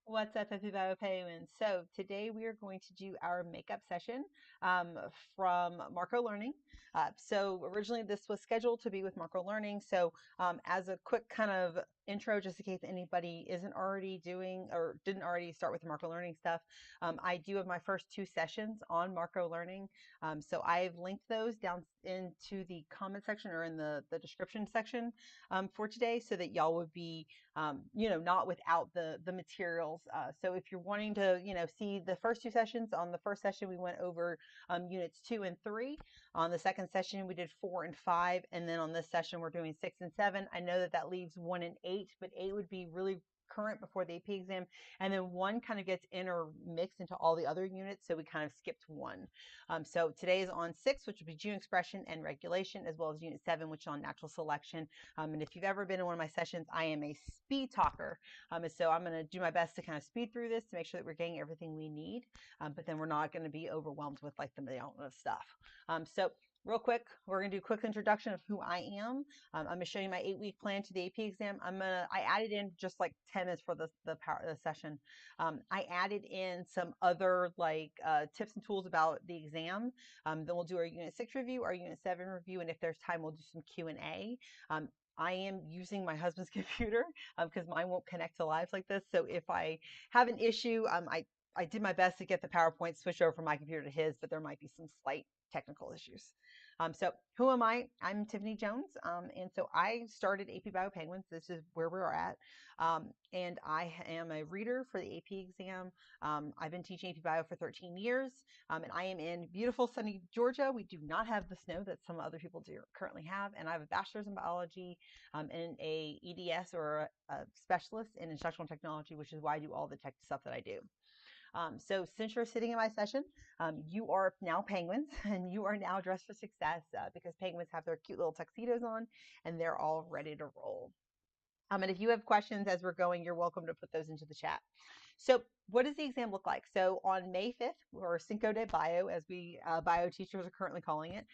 What's up, Happy Bio Penguins? So today we are going to do our makeup session from MarcoLearning. So originally this was scheduled to be with MarcoLearning. So as a quick kind of intro, just in case anybody isn't already doing or didn't already start with the MarcoLearning stuff, I do have my first two sessions on MarcoLearning. So I've linked those down into the comment section or in the description section for today so that y'all would be not without the materials. So if you're wanting to, see the first two sessions, on the first session we went over units 2 and 3. On the second session we did 4 and 5, and then on this session we're doing 6 and 7. I know that leaves 1 and 8, but 8 would be really current before the AP exam, and then 1 kind of gets intermixed into all the other units, so we kind of skipped 1. So today is on 6, which would be gene expression and regulation, as well as unit 7, which is on natural selection. And if you've ever been in one of my sessions, I am a speed talker. And so I'm going to do my best to kind of speed through this to make sure that we're getting everything we need. But then we're not going to be overwhelmed with like the million of stuff. So real quick, we're going to do a quick introduction of who I am. I'm going to show you my 8-week plan to the AP exam. I added in just like 10 minutes for the session. I added in some other tips and tools about the exam. Then we'll do our unit 6 review, our unit 7 review, and if there's time, we'll do some Q&A. I am using my husband's computer because mine won't connect to live like this. So if I have an issue, I did my best to get the PowerPoint switched over from my computer to his, but there might be some slight technical issues. So who am I? I'm Tiffany Jones, and so I started AP Bio Penguins. This is where we're at, and I am a reader for the AP exam. I've been teaching AP Bio for 13 years, and I am in beautiful sunny Georgia. We do not have the snow that some other people do currently have, and I have a bachelor's in biology and a EDS or a specialist in instructional technology, which is why I do all the tech stuff that I do. So since you're sitting in my session, you are now penguins and you are now dressed for success because penguins have their cute little tuxedos on and they're all ready to roll. And if you have questions as we're going, you're welcome to put those into the chat. So what does the exam look like? So on May 5th, or Cinco de Bio, as we bio teachers are currently calling it,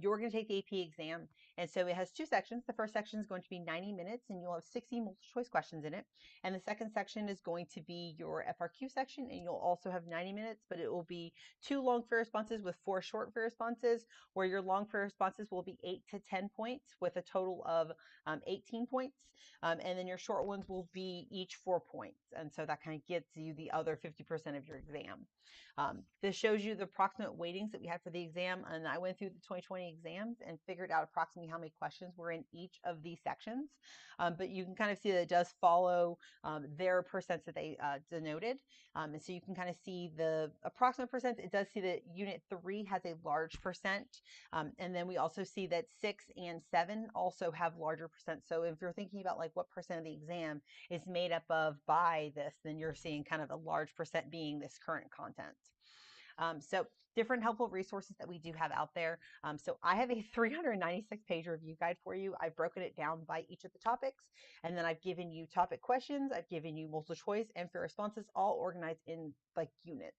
you're going to take the AP exam. And so it has two sections. The first section is going to be 90 minutes, and you'll have 60 multiple choice questions in it. And the second section is going to be your FRQ section, and you'll also have 90 minutes, but it will be 2 long free responses with 4 short free responses, where your long free responses will be 8 to 10 points with a total of 18 points. And then your short ones will be each 4 points. And so that kind of gets you the other 50% of your exam. This shows you the approximate weightings that we had for the exam. And I went through the 2020 exams and figured out approximately how many questions were in each of these sections. But you can kind of see that it does follow their percents that they denoted. And so you can kind of see the approximate percent. It does see that unit 3 has a large percent. And then we also see that 6 and 7 also have larger percent. So if you're thinking about like what percent of the exam is made up of by this, then you're seeing kind of a large percent being this current content. So different helpful resources that we do have out there. So I have a 396-page review guide for you. I've broken it down by each of the topics, and then I've given you topic questions. I've given you multiple choice and fair responses, all organized in like units.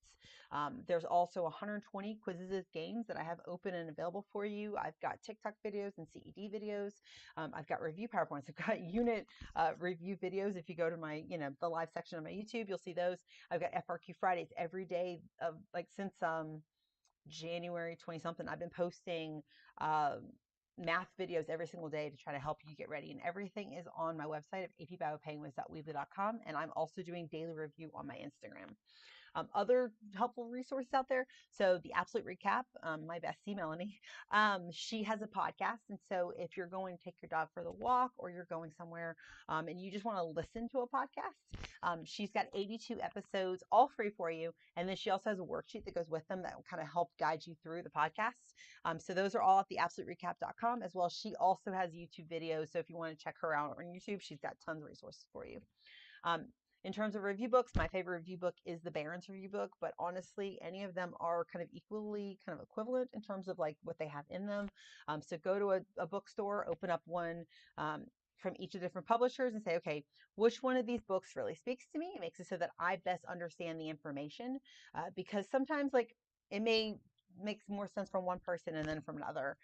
There's also 120 quizzes, games that I have open and available for you. I've got TikTok videos and CED videos. I've got review PowerPoints. I've got unit review videos. If you go to my, the live section of my YouTube, you'll see those. I've got FRQ Fridays every day of like since January 20 something. I've been posting math videos every single day to try to help you get ready, and everything is on my website of apbiopenguins.weebly.com, and I'm also doing daily review on my Instagram. Other helpful resources out there. So the Absolute Recap, my bestie Melanie, she has a podcast. And so if you're going to take your dog for the walk or you're going somewhere and you just want to listen to a podcast, she's got 82 episodes, all free for you. And then she also has a worksheet that goes with them that will kind of help guide you through the podcast. So those are all at theabsoluterecap.com, as well as she also has YouTube videos. So if you want to check her out on YouTube, she's got tons of resources for you. In terms of review books, my favorite review book is the Barron's review book, but honestly, any of them are kind of equally kind of equivalent in terms of like what they have in them. So go to a bookstore, open up one from each of the different publishers and say, okay, which one of these books really speaks to me? It makes it so that I best understand the information because sometimes like it may makes more sense from one person and then from another.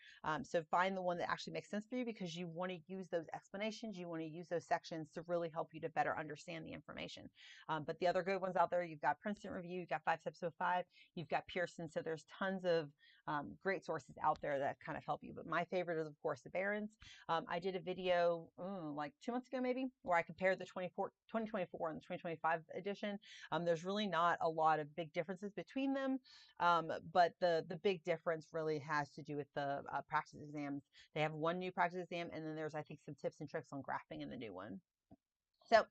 So find the one that actually makes sense for you, because you want to use those explanations, you want to use those sections to really help you to better understand the information. But the other good ones out there, you've got Princeton Review, you've got 5 Steps to 5, you've got Pearson. So there's tons of great sources out there that kind of help you. But my favorite is, of course, the Barron's. I did a video like 2 months ago, maybe, where I compared the 2024 and the 2025 edition. There's really not a lot of big differences between them. But the big difference really has to do with the practice exams. They have one new practice exam, and then there's, I think, some tips and tricks on graphing in the new one. So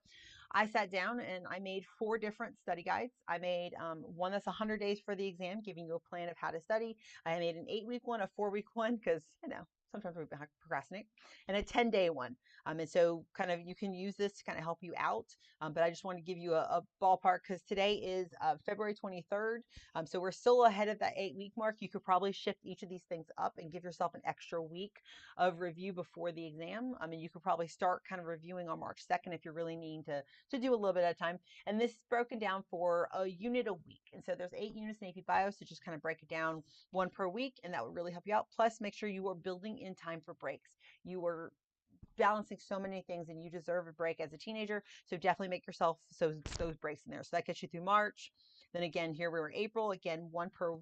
I sat down and I made 4 different study guides. I made one that's 100 days for the exam, giving you a plan of how to study. I made an 8-week one, a 4-week one, because, sometimes we procrastinate, and a 10-day one. And so kind of you can use this to kind of help you out. But I just want to give you a ballpark, because today is February 23rd. So we're still ahead of that 8-week mark. You could probably shift each of these things up and give yourself an extra week of review before the exam. I mean, you could probably start kind of reviewing on March 2nd if you're really needing to do a little bit at a time. And this is broken down for a unit a week. And so there's 8 units in AP Bio, so just kind of break it down 1 per week, and that would really help you out. Plus, make sure you are building in time for breaks. You are balancing so many things, and you deserve a break as a teenager. So definitely make yourself those breaks in there. So that gets you through March. Then again, here we were April, again, 1 per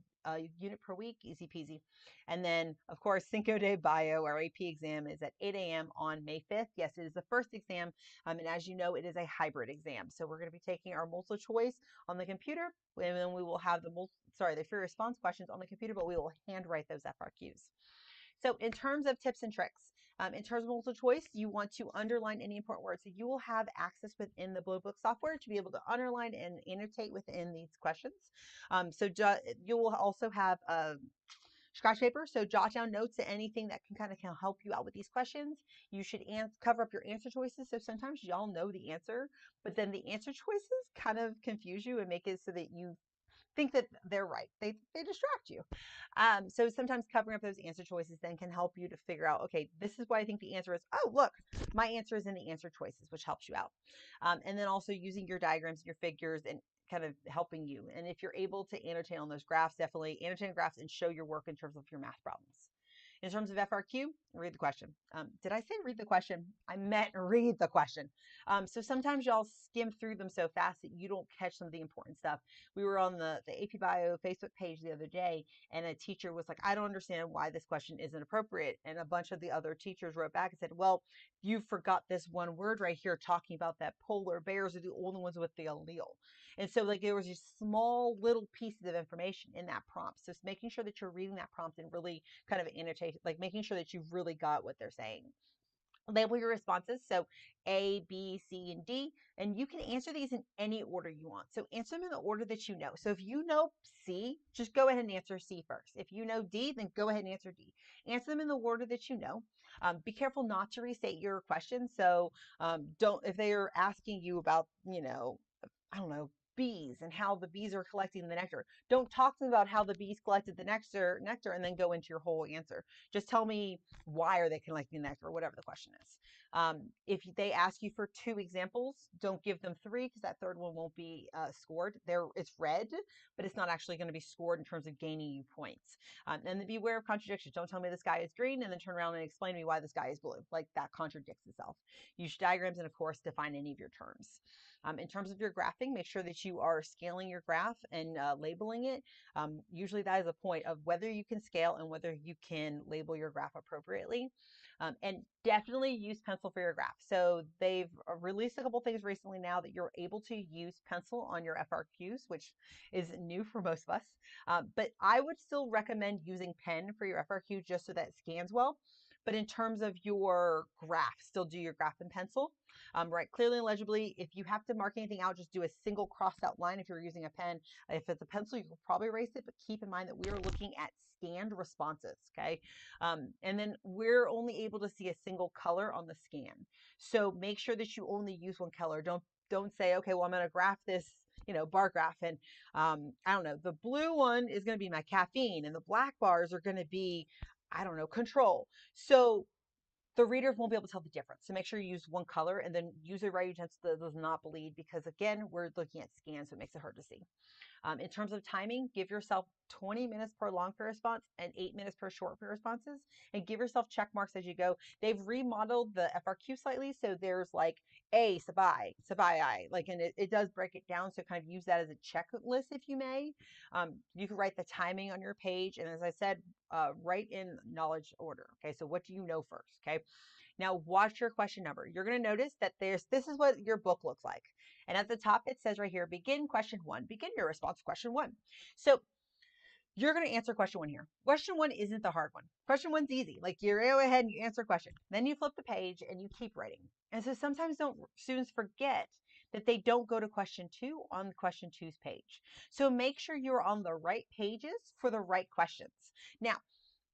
unit per week, easy peasy. And then, of course, Cinco de Bio, our AP exam, is at 8 a.m. on May 5th. Yes, it is the first exam, and as you know, it is a hybrid exam. So we're going to be taking our multiple choice on the computer, and then we will have the free response questions on the computer, but we will handwrite those FRQs. So in terms of tips and tricks, in terms of multiple choice, you want to underline any important words. So you will have access within the Blue Book software to be able to underline and annotate within these questions. You will also have scratch paper, so jot down notes to anything that can help you out with these questions. You should cover up your answer choices. So sometimes y'all know the answer, but then the answer choices kind of confuse you and make it so that you think that they're right. They distract you. So sometimes covering up those answer choices then can help you to figure out, okay, this is what I think the answer is. Oh, look, my answer is in the answer choices, which helps you out. And then also using your diagrams and your figures and kind of helping you. And if you're able to annotate on those graphs, definitely annotate graphs and show your work in terms of your math problems. In terms of FRQ, read the question. Did I say read the question? I meant read the question. So sometimes y'all skim through them so fast that you don't catch some of the important stuff. We were on the AP Bio Facebook page the other day, and a teacher was like, I don't understand why this question isn't appropriate. And a bunch of the other teachers wrote back and said, well, you forgot this one word right here talking about that polar bears are the only ones with the allele. And so there was just small little pieces of information in that prompt. So it's making sure that you're reading that prompt and really kind of annotate, making sure that you've really got what they're saying. Label your responses. So A, B, C, and D. And you can answer these in any order you want. So answer them in the order that you know. So if you know C, just go ahead and answer C first. If you know D, then go ahead and answer D. Answer them in the order that you know. Be careful not to restate your questions. So if they are asking you about, I don't know, bees and how the bees are collecting the nectar, don't talk to them about how the bees collected the nectar and then go into your whole answer. Just tell me, why are they collecting the nectar, or whatever the question is. If they ask you for 2 examples, don't give them 3, because that third one won't be scored. It's red, but it's not actually going to be scored in terms of gaining you points. And then beware of contradictions. Don't tell me the sky is green and then turn around and explain to me why the sky is blue. That contradicts itself. Use diagrams and, of course, define any of your terms. In terms of your graphing, make sure that you are scaling your graph and labeling it. Usually that is a point of whether you can scale and whether you can label your graph appropriately. And definitely use pencil for your graph. So they've released a couple things recently now that you're able to use pencil on your FRQs, which is new for most of us. But I would still recommend using pen for your FRQ just so that it scans well. But in terms of your graph, still do your graph in pencil. Write clearly and legibly. If you have to mark anything out, just do a single crossed out line if you're using a pen. If it's a pencil, you will probably erase it, but keep in mind that we are looking at scanned responses, okay? And then we're only able to see a single color on the scan. So make sure that you only use one color. Don't say, okay, well, I'm going to graph this, bar graph, and I don't know, the blue one is going to be my caffeine, and the black bars are going to be, I don't know, control. So the readers won't be able to tell the difference. So make sure you use one color and then use a writing utensil that does not bleed, because again, we're looking at scans, so it makes it hard to see. In terms of timing, give yourself 20 minutes per long peer response and 8 minutes per short peer responses, and give yourself check marks as you go. They've remodeled the FRQ slightly, so there's like A, sabai, sabai, like, and it does break it down, so kind of use that as a checklist if you may. You can write the timing on your page, and as I said, write in knowledge order. Okay, so what do you know first? Okay, now watch your question number. You're going to notice that this is what your book looks like. And at the top, it says right here, begin question 1, begin your response to question 1. So you're going to answer question 1 here. Question 1 isn't the hard one. Question 1's easy. Like, you go ahead and you answer question. Then you flip the page and you keep writing. And so sometimes students forget that they don't go to question 2 on question 2's page. So make sure you're on the right pages for the right questions. Now,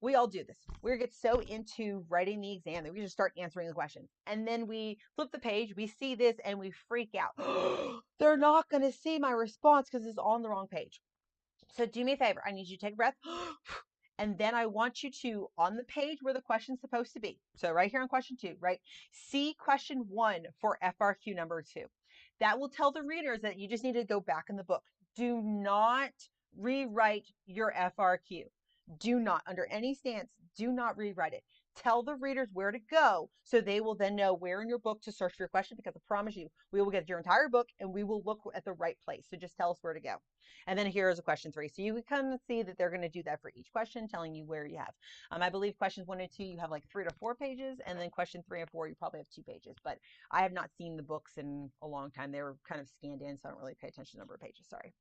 we all do this. We get so into writing the exam that we just start answering the questions. And then we flip the page, we see this, and we freak out. They're not going to see my response because it's on the wrong page. So do me a favor. I need you to take a breath. And then I want you to, on the page where the question's supposed to be, so right here on question 2, right? See question 1 for FRQ number 2. That will tell the readers that you just need to go back in the book. Do not rewrite your FRQ. Do not, under any stance, do not rewrite it. Tell the readers where to go so they will then know where in your book to search for your question, because I promise you, we will get your entire book and we will look at the right place. So just tell us where to go. And then here is a question 3. So you can come and see that they're going to do that for each question, telling you where you have. I believe questions 1 and 2, you have like 3 to 4 pages. And then question 3 and 4, you probably have 2 pages. But I have not seen the books in a long time. They were kind of scanned in, so I don't really pay attention to the number of pages. Sorry.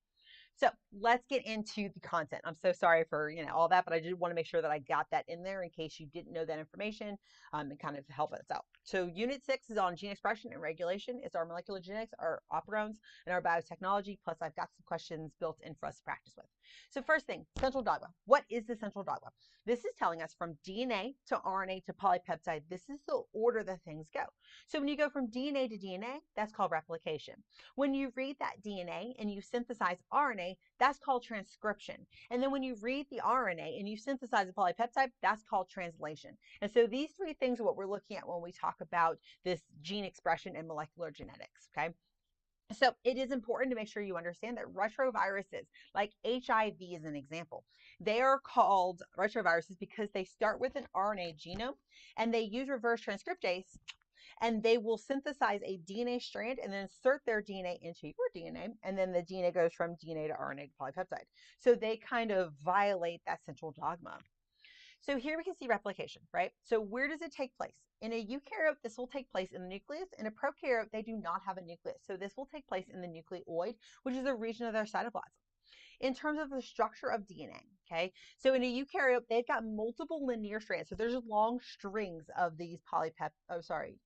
So let's get into the content. I'm so sorry for all that, but I did want to make sure that I got that in there in case you didn't know that information, and kind of help us out. So Unit 6 is on gene expression and regulation. It's our molecular genetics, our operones, and our biotechnology. Plus, I've got some questions built in for us to practice with. So first thing, central dogma. What is the central dogma? This is telling us from DNA to RNA to polypeptide, this is the order that things go. So when you go from DNA to DNA, that's called replication. When you read that DNA and you synthesize RNA, that's called transcription. And then when you read the RNA and you synthesize a polypeptide, that's called translation. And so these 3 things are what we're looking at when we talk about this gene expression and molecular genetics, okay? So it is important to make sure you understand that retroviruses, like HIV is an example, they are called retroviruses because they start with an RNA genome and they use reverse transcriptase, and they will synthesize a DNA strand and then insert their DNA into your DNA, and then the DNA goes from DNA to RNA to polypeptide. So they kind of violate that central dogma. So here we can see replication, right? So where does it take place? In a eukaryote, this will take place in the nucleus. In a prokaryote, they do not have a nucleus. So this will take place in the nucleoid, which is a region of their cytoplasm. In terms of the structure of DNA, okay? So in a eukaryote, they've got multiple linear strands. So there's long strings of these polynucleotides,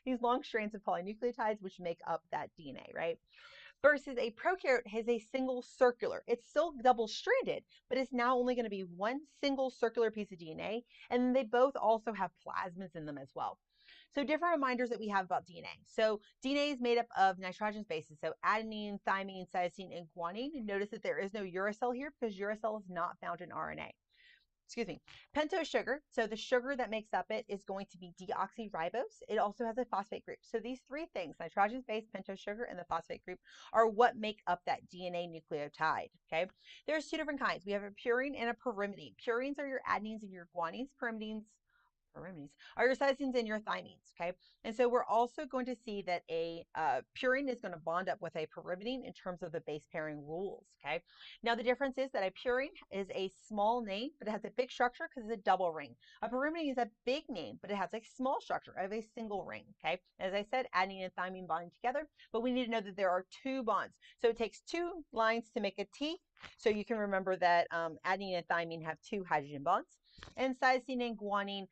these long strands of polynucleotides, which make up that DNA, right? Versus a prokaryote has a single circular. It's still double-stranded, but it's now only going to be one single circular piece of DNA, and they both also have plasmids in them as well. So different reminders that we have about DNA. So DNA is made up of nitrogenous bases, so adenine, thymine, cytosine, and guanine. Notice that there is no uracil here because uracil is not found in RNA. Excuse me, pentose sugar. So the sugar that makes up it is going to be deoxyribose. It also has a phosphate group. So these 3 things, nitrogenous base, pentose sugar, and the phosphate group, are what make up that DNA nucleotide, okay? There's 2 different kinds. We have a purine and a pyrimidine. Purines are your adenines and your guanines. Pyrimidines are your cytosines and your thymines, okay? And so we're also going to see that a purine is going to bond up with a pyrimidine in terms of the base pairing rules, okay? Now the difference is that a purine is a small name, but it has a big structure because it's a double ring. A pyrimidine is a big name, but it has a small structure of a single ring, okay? As I said, adenine and thymine bonding together, but we need to know that there are 2 bonds. So it takes 2 lines to make a T, so you can remember that adenine and thymine have 2 hydrogen bonds. And cytosine and guanine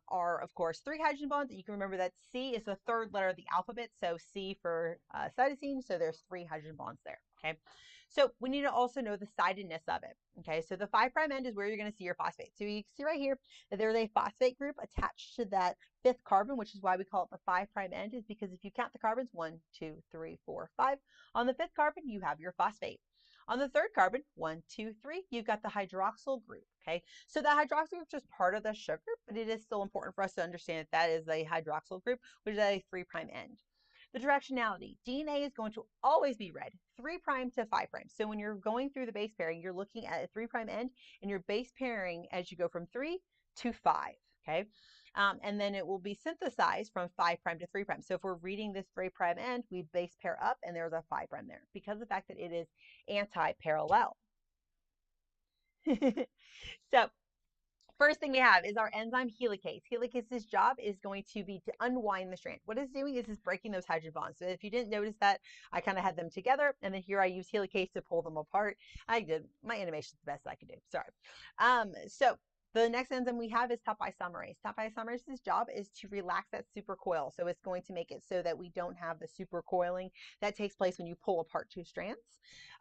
are, of course, 3 hydrogen bonds. You can remember that C is the 3rd letter of the alphabet, so C for cytosine, so there's 3 hydrogen bonds there, okay? So we need to also know the sidedness of it, okay? So the 5' end is where you're going to see your phosphate. So you can see right here that there's a phosphate group attached to that 5th carbon, which is why we call it the 5' end, is because if you count the carbons, 1, 2, 3, 4, 5, on the 5th carbon, you have your phosphate. On the third carbon, 1, 2, 3, you've got the hydroxyl group, okay? So the hydroxyl group is just part of the sugar, but it is still important for us to understand that is a hydroxyl grou' which is a 3' end. The directionality, DNA is going to always be red, 3' to 5'. So when you're going through the base pairing, you're looking at a 3' end, and you're base pairing as you go from 3 to 5, okay? And then it will be synthesized from 5' to 3'. So if we're reading this 3' end, we base pair up, and there's a 5' there because of the fact that it is anti-parallel. So first thing we have is our enzyme helicase. Helicase's job is going to be to unwind the strand. What it's doing is breaking those hydrogen bonds. So if you didn't notice that, I kind of had them together, and then here I use helicase to pull them apart. I did. My animation is the best I could do. Sorry. So the next enzyme we have is topoisomerase. Topoisomerase's job is to relax that supercoil. So it's going to make it so that we don't have the supercoiling that takes place when you pull apart two strands.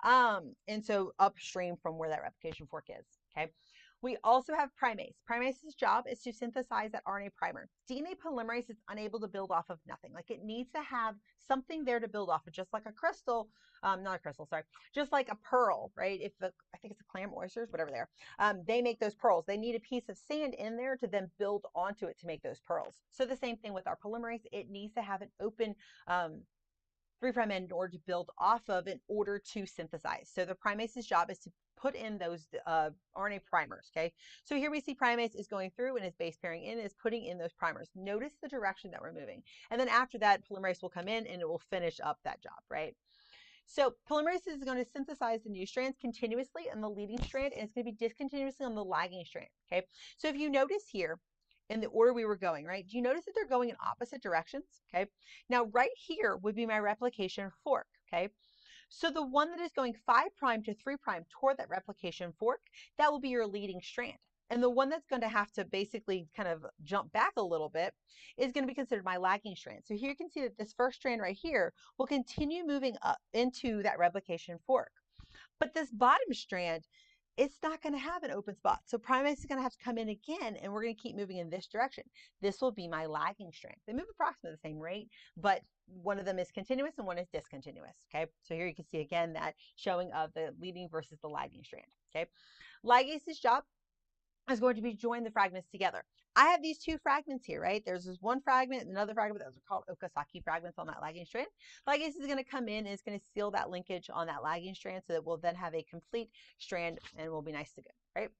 And so upstream from where that replication fork is. Okay. We also have primase. Primase's job is to synthesize that RNA primer. DNA polymerase is unable to build off of nothing. Like it needs to have something there to build off of, just like a crystal, not a crystal, sorry, just like a pearl, right? I think it's a clam, oysters, whatever they are, they make those pearls. They need a piece of sand in there to then build onto it to make those pearls. So the same thing with our polymerase. It needs to have an open 3' end in order to build off of in order to synthesize. So the primase's job is to put in those RNA primers, okay? So here we see primase is going through and is base pairing in, is putting in those primers. Notice the direction that we're moving. And then after that, polymerase will come in and it will finish up that job, right? So polymerase is going to synthesize the new strands continuously on the leading strand, and it's going to be discontinuously on the lagging strand, okay? So if you notice here, in the order we were going, right? Do you notice that they're going in opposite directions? Okay. Now, right here would be my replication fork. Okay. So the one that is going 5' to 3' toward that replication fork, that will be your leading strand. And the one that's going to have to basically kind of jump back a little bit is going to be considered my lagging strand. So here you can see that this first strand right here will continue moving up into that replication fork. But this bottom strand, it's not going to have an open spot. So primase is going to have to come in again, and we're going to keep moving in this direction. This will be my lagging strand. They move approximately the same rate, but one of them is continuous and one is discontinuous. Okay, so here you can see again that showing of the leading versus the lagging strand. Okay, ligase's job is going to be join the fragments together. I have these two fragments here, right? There's this one fragment and another fragment. Those are called Okazaki fragments on that lagging strand. Ligase is going to come in and it's going to seal that linkage on that lagging strand so that we'll then have a complete strand and we'll be nice to go, right?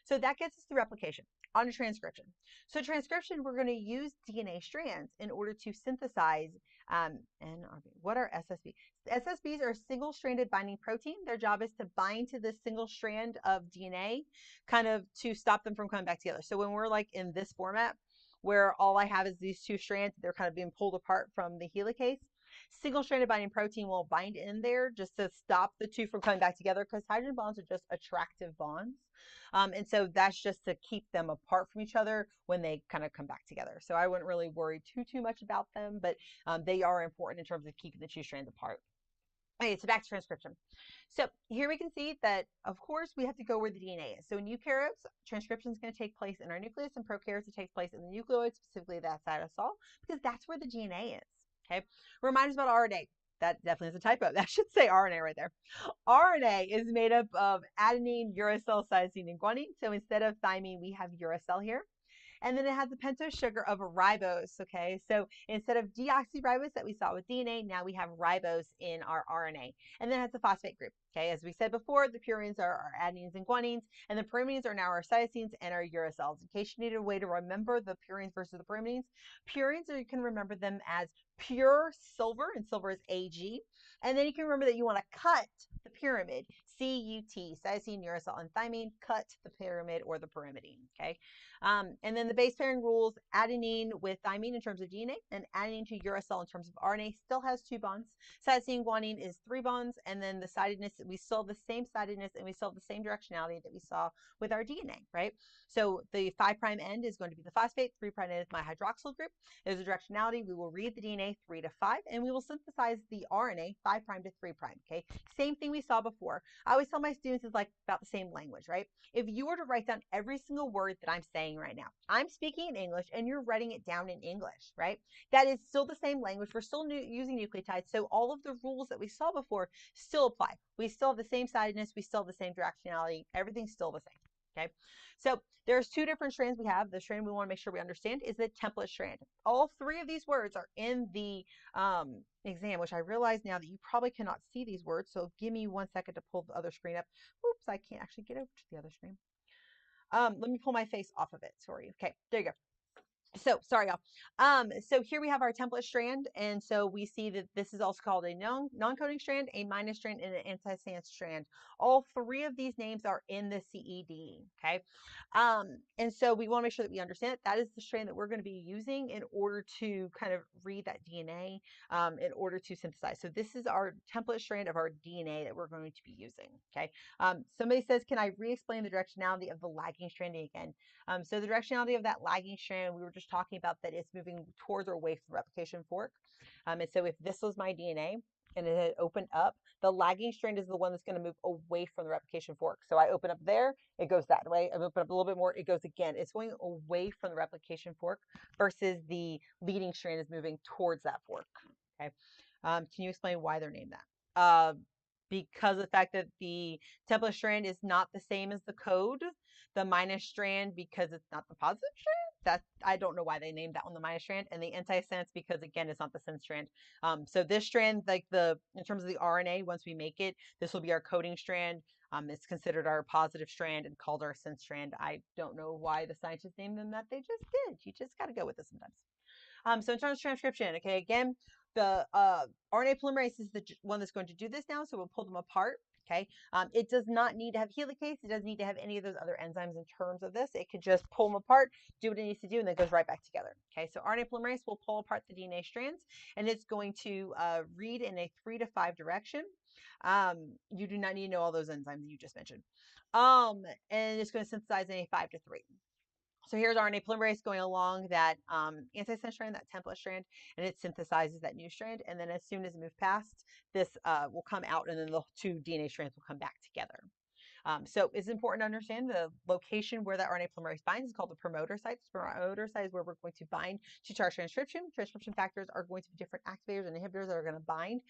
So that gets us to replication. On to transcription. So transcription, we're going to use DNA strands in order to synthesize NRB. What are SSBs? SSBs are single-stranded binding protein. Their job is to bind to this single strand of DNA, kind of to stop them from coming back together. So when we're like in this format, where all I have is these two strands, they're kind of being pulled apart from the helicase, single-stranded binding protein will bind in there just to stop the two from coming back together, because hydrogen bonds are just attractive bonds. And so that's just to keep them apart from each other when they kind of come back together. So I wouldn't really worry too much about them, but they are important in terms of keeping the two strands apart. Okay, so back to transcription. So here we can see that, of course, we have to go where the DNA is. So in eukaryotes, transcription is going to take place in our nucleus, and prokaryotes, it takes place in the nucleoid, specifically that cytosol, because that's where the DNA is. Okay, remind us about RNA. That definitely is a typo. That should say RNA right there. RNA is made up of adenine, uracil, cytosine, and guanine. So instead of thymine, we have uracil here. And then it has the pentose sugar of ribose, okay? So instead of deoxyribose that we saw with DNA, now we have ribose in our RNA. And then it has the phosphate group, okay? As we said before, the purines are our adenines and guanines, and the pyrimidines are now our cytosines and our uracils. In case you need a way to remember the purines versus the pyrimidines, purines, or you can remember them as pure silver, and silver is Ag. And then you can remember that you want to cut the pyrimid, CUT, cytosine, uracil, and thymine, cut the pyrimid or the pyrimidine, okay? And then the base pairing rules, adenine with thymine in terms of DNA, and adenine to uracil in terms of RNA still has 2 bonds. Cytosine guanine is 3 bonds, and then the sidedness, we still have the same sidedness, and we still have the same directionality that we saw with our DNA, right? So the 5' end is going to be the phosphate, 3' end is my hydroxyl group. There's a directionality. We will read the DNA DNA 3 to 5, and we will synthesize the RNA 5' to 3'. Okay, same thing we saw before. I always tell my students it's like about the same language, right? If you were to write down every single word that I'm saying right now, I'm speaking in English and you're writing it down in English, right? That is still the same language. We're still using nucleotides, so all of the rules that we saw before still apply. We still have the same sidedness, we still have the same directionality, everything's still the same. Okay, so there's two different strands we have. The strand we want to make sure we understand is the template strand. All three of these words are in the exam, which I realize now that you probably cannot see these words. So give me 1 second to pull the other screen up. Oops, I can't actually get over to the other screen. Let me pull my face off of it. Sorry. Okay, there you go. So sorry, y'all. So here we have our template strand, and so we see that this is also called a non-coding strand, a minus strand, and an antisense strand. All three of these names are in the CED. Okay, and so we want to make sure that we understand it. That is the strand that we're going to be using in order to kind of read that DNA, in order to synthesize. So this is our template strand of our DNA that we're going to be using. Okay. Somebody says, can I re-explain the directionality of the lagging stranding again? So the directionality of that lagging strand, we were just talking about that it's moving towards or away from the replication fork. And so if this was my DNA and it had opened up, the lagging strand is the one that's going to move away from the replication fork. So I open up there, it goes that way. I open up a little bit more, it goes again. It's going away from the replication fork versus the leading strand is moving towards that fork. Okay. Can you explain why they're named that? Because of the fact that the template strand is not the same as the code, the minus strand because it's not the positive strand. I don't know why they named that one the minus strand, and the antisense because again it's not the sense strand. So this strand, like in terms of the RNA, once we make it, this will be our coding strand. It's considered our positive strand and called our sense strand. I don't know why the scientists named them that. They just did. You just got to go with it sometimes. So in terms of transcription, okay, again, the RNA polymerase is the one that's going to do this now, so we'll pull them apart. Okay, it does not need to have helicase. It doesn't need to have any of those other enzymes in terms of this. It could just pull them apart, do what it needs to do, and then it goes right back together. Okay, so RNA polymerase will pull apart the DNA strands, and it's going to read in a 3 to 5 direction. You do not need to know all those enzymes that you just mentioned. And it's going to synthesize in a 5 to 3. So here's RNA polymerase going along that antisense strand, that template strand, and it synthesizes that new strand. And then as soon as it moves past, this will come out, and then the two DNA strands will come back together. So it's important to understand the location where that RNA polymerase binds is called the promoter site. The promoter site is where we're going to bind to charge transcription. Transcription factors are going to be different activators and inhibitors that are going to bind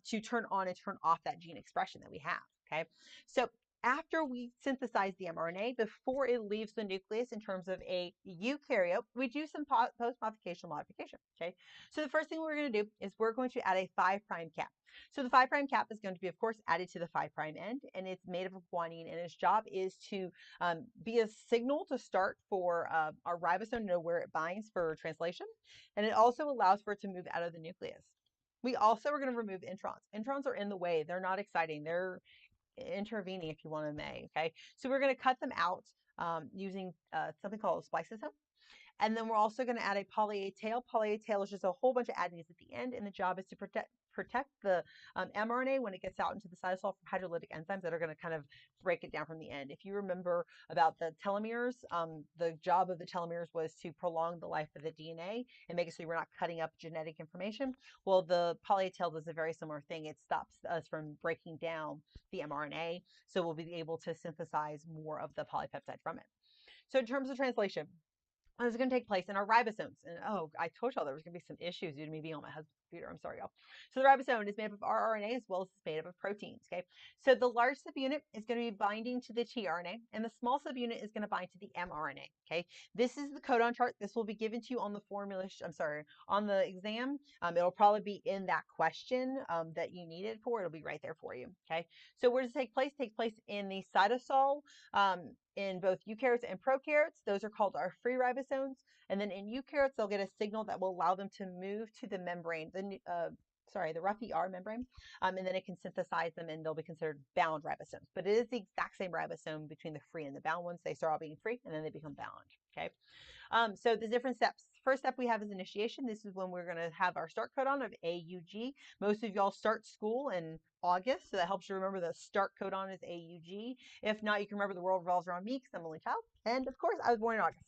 to turn on and turn off that gene expression that we have. Okay, so after we synthesize the mRNA, before it leaves the nucleus in terms of a eukaryote, we do some post-modification modification. Okay, so the first thing we're going to do is we're going to add a 5' cap. So the 5' cap is going to be, of course, added to the 5' end, and it's made up of guanine, and its job is to be a signal to start for our ribosome to know where it binds for translation, and it also allows for it to move out of the nucleus. We also are going to remove introns. Introns are in the way. They're not exciting. They're intervening, if you want to may. Okay, so we're going to cut them out using something called a spliceosome. And then we're also going to add a poly A tail. Poly A tail is just a whole bunch of adenines at the end, and the job is to protect the mRNA when it gets out into the cytosol from hydrolytic enzymes that are going to kind of break it down from the end. If you remember about the telomeres, the job of the telomeres was to prolong the life of the DNA and make it so we're not cutting up genetic information. Well, the poly A tail does a very similar thing. It stops us from breaking down the mRNA, so we'll be able to synthesize more of the polypeptide from it. So in terms of translation, this is going to take place in our ribosomes. And oh, I told y'all there was going to be some issues due to me being on my husband's computer. I'm sorry, y'all. So the ribosome is made up of rRNA as well as it's made up of proteins. Okay. So the large subunit is going to be binding to the tRNA, and the small subunit is going to bind to the mRNA. Okay. This is the codon chart. This will be given to you on the on the exam. It'll probably be in that question that you need it for. It'll be right there for you. Okay. So where does it take place? It takes place in the cytosol. In both eukaryotes and prokaryotes, those are called our free ribosomes. And then in eukaryotes, they'll get a signal that will allow them to move to the membrane, the rough ER membrane, and then it can synthesize them, and they'll be considered bound ribosomes. But it is the exact same ribosome between the free and the bound ones. They start out being free, and then they become bound. Okay. So the different steps. First step we have is initiation. This is when we're going to have our start codon of AUG. Most of y'all start school in August, so that helps you remember the start codon is AUG. If not, you can remember the world revolves around me because I'm only child. And of course, I was born in August.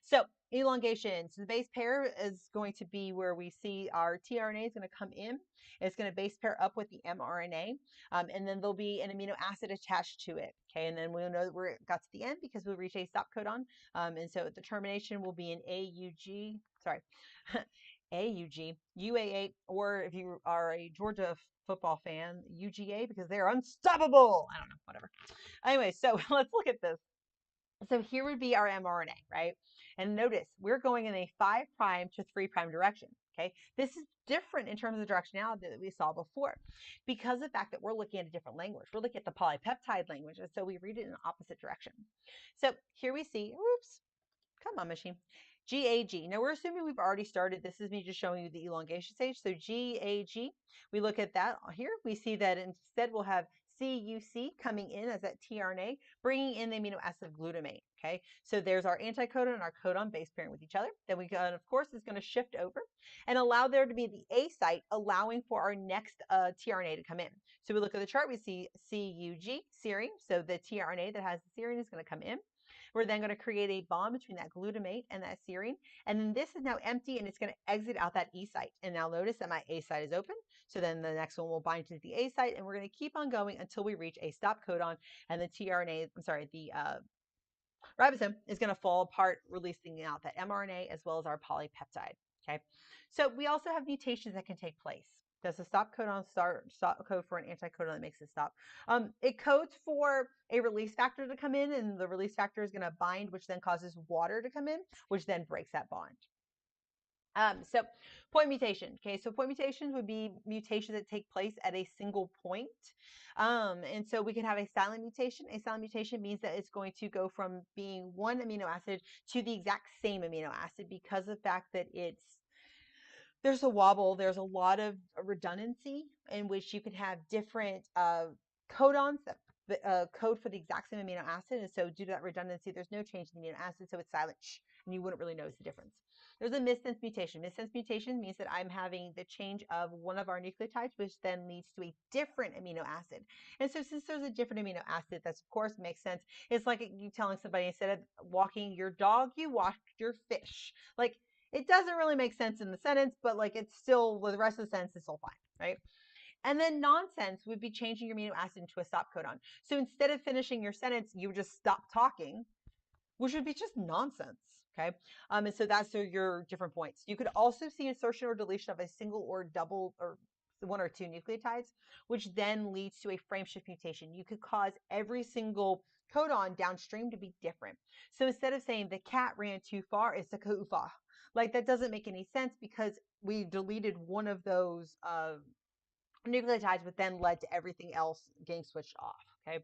So elongation. So the base pair is going to be where we see our tRNA is going to come in. It's going to base pair up with the mRNA, and then there'll be an amino acid attached to it. Okay, and then we'll know that we got to the end because we'll reach a stop codon. And so the termination will be an AUG. Sorry. AUG, UAA, or if you are a Georgia football fan, UGA, because they're unstoppable. I don't know, whatever. Anyway, so let's look at this. So here would be our mRNA, right? And notice we're going in a 5' to 3' direction, okay? This is different in terms of the directionality that we saw before because of the fact that we're looking at a different language. We're looking at the polypeptide language, and so we read it in the opposite direction. So here we see, oops, come on, machine. GAG. Now we're assuming we've already started. This is me just showing you the elongation stage. So GAG, we look at that here. We see that instead we'll have CUC coming in as that tRNA, bringing in the amino acid glutamate. Okay, so there's our anticodon and our codon base pairing with each other. Then we can, of course, is going to shift over and allow there to be the A site, allowing for our next tRNA to come in. So we look at the chart, we see CUG, serine. So the tRNA that has the serine is going to come in. We're then going to create a bond between that glutamate and that serine. And then this is now empty and it's going to exit out that E site. And now notice that my A site is open. So then the next one will bind to the A site and we're going to keep on going until we reach a stop codon and the tRNA, I'm sorry, the ribosome is going to fall apart, releasing out that mRNA as well as our polypeptide. Okay. So we also have mutations that can take place. Does the stop codon stop code for an anticodon that makes it stop? It codes for a release factor to come in, and the release factor is going to bind, which then causes water to come in, which then breaks that bond. So point mutation. Okay, so point mutations would be mutations that take place at a single point. And so we can have a silent mutation. A silent mutation means that it's going to go from being one amino acid to the exact same amino acid because of the fact that there's a wobble, there's a lot of redundancy in which you can have different codons that code for the exact same amino acid. And so due to that redundancy, there's no change in the amino acid, so it's silent, and you wouldn't really notice the difference. There's a missense mutation. Missense mutation means that I'm having the change of one of our nucleotides, which then leads to a different amino acid. And so since there's a different amino acid, that's of course makes sense. It's like you telling somebody instead of walking your dog, you walk your fish. Like, it doesn't really make sense in the sentence, but like it's still, with the rest of the sentence, it's still fine, right? And then nonsense would be changing your amino acid into a stop codon. So instead of finishing your sentence, you would just stop talking, which would be just nonsense. Okay. And so that's your different points. You could also see insertion or deletion of a single or double or one or two nucleotides, which then leads to a frameshift mutation. You could cause every single codon downstream to be different. So instead of saying the cat ran too far, it's the kufa. Like, that doesn't make any sense because we deleted one of those nucleotides, but then led to everything else getting switched off. Okay.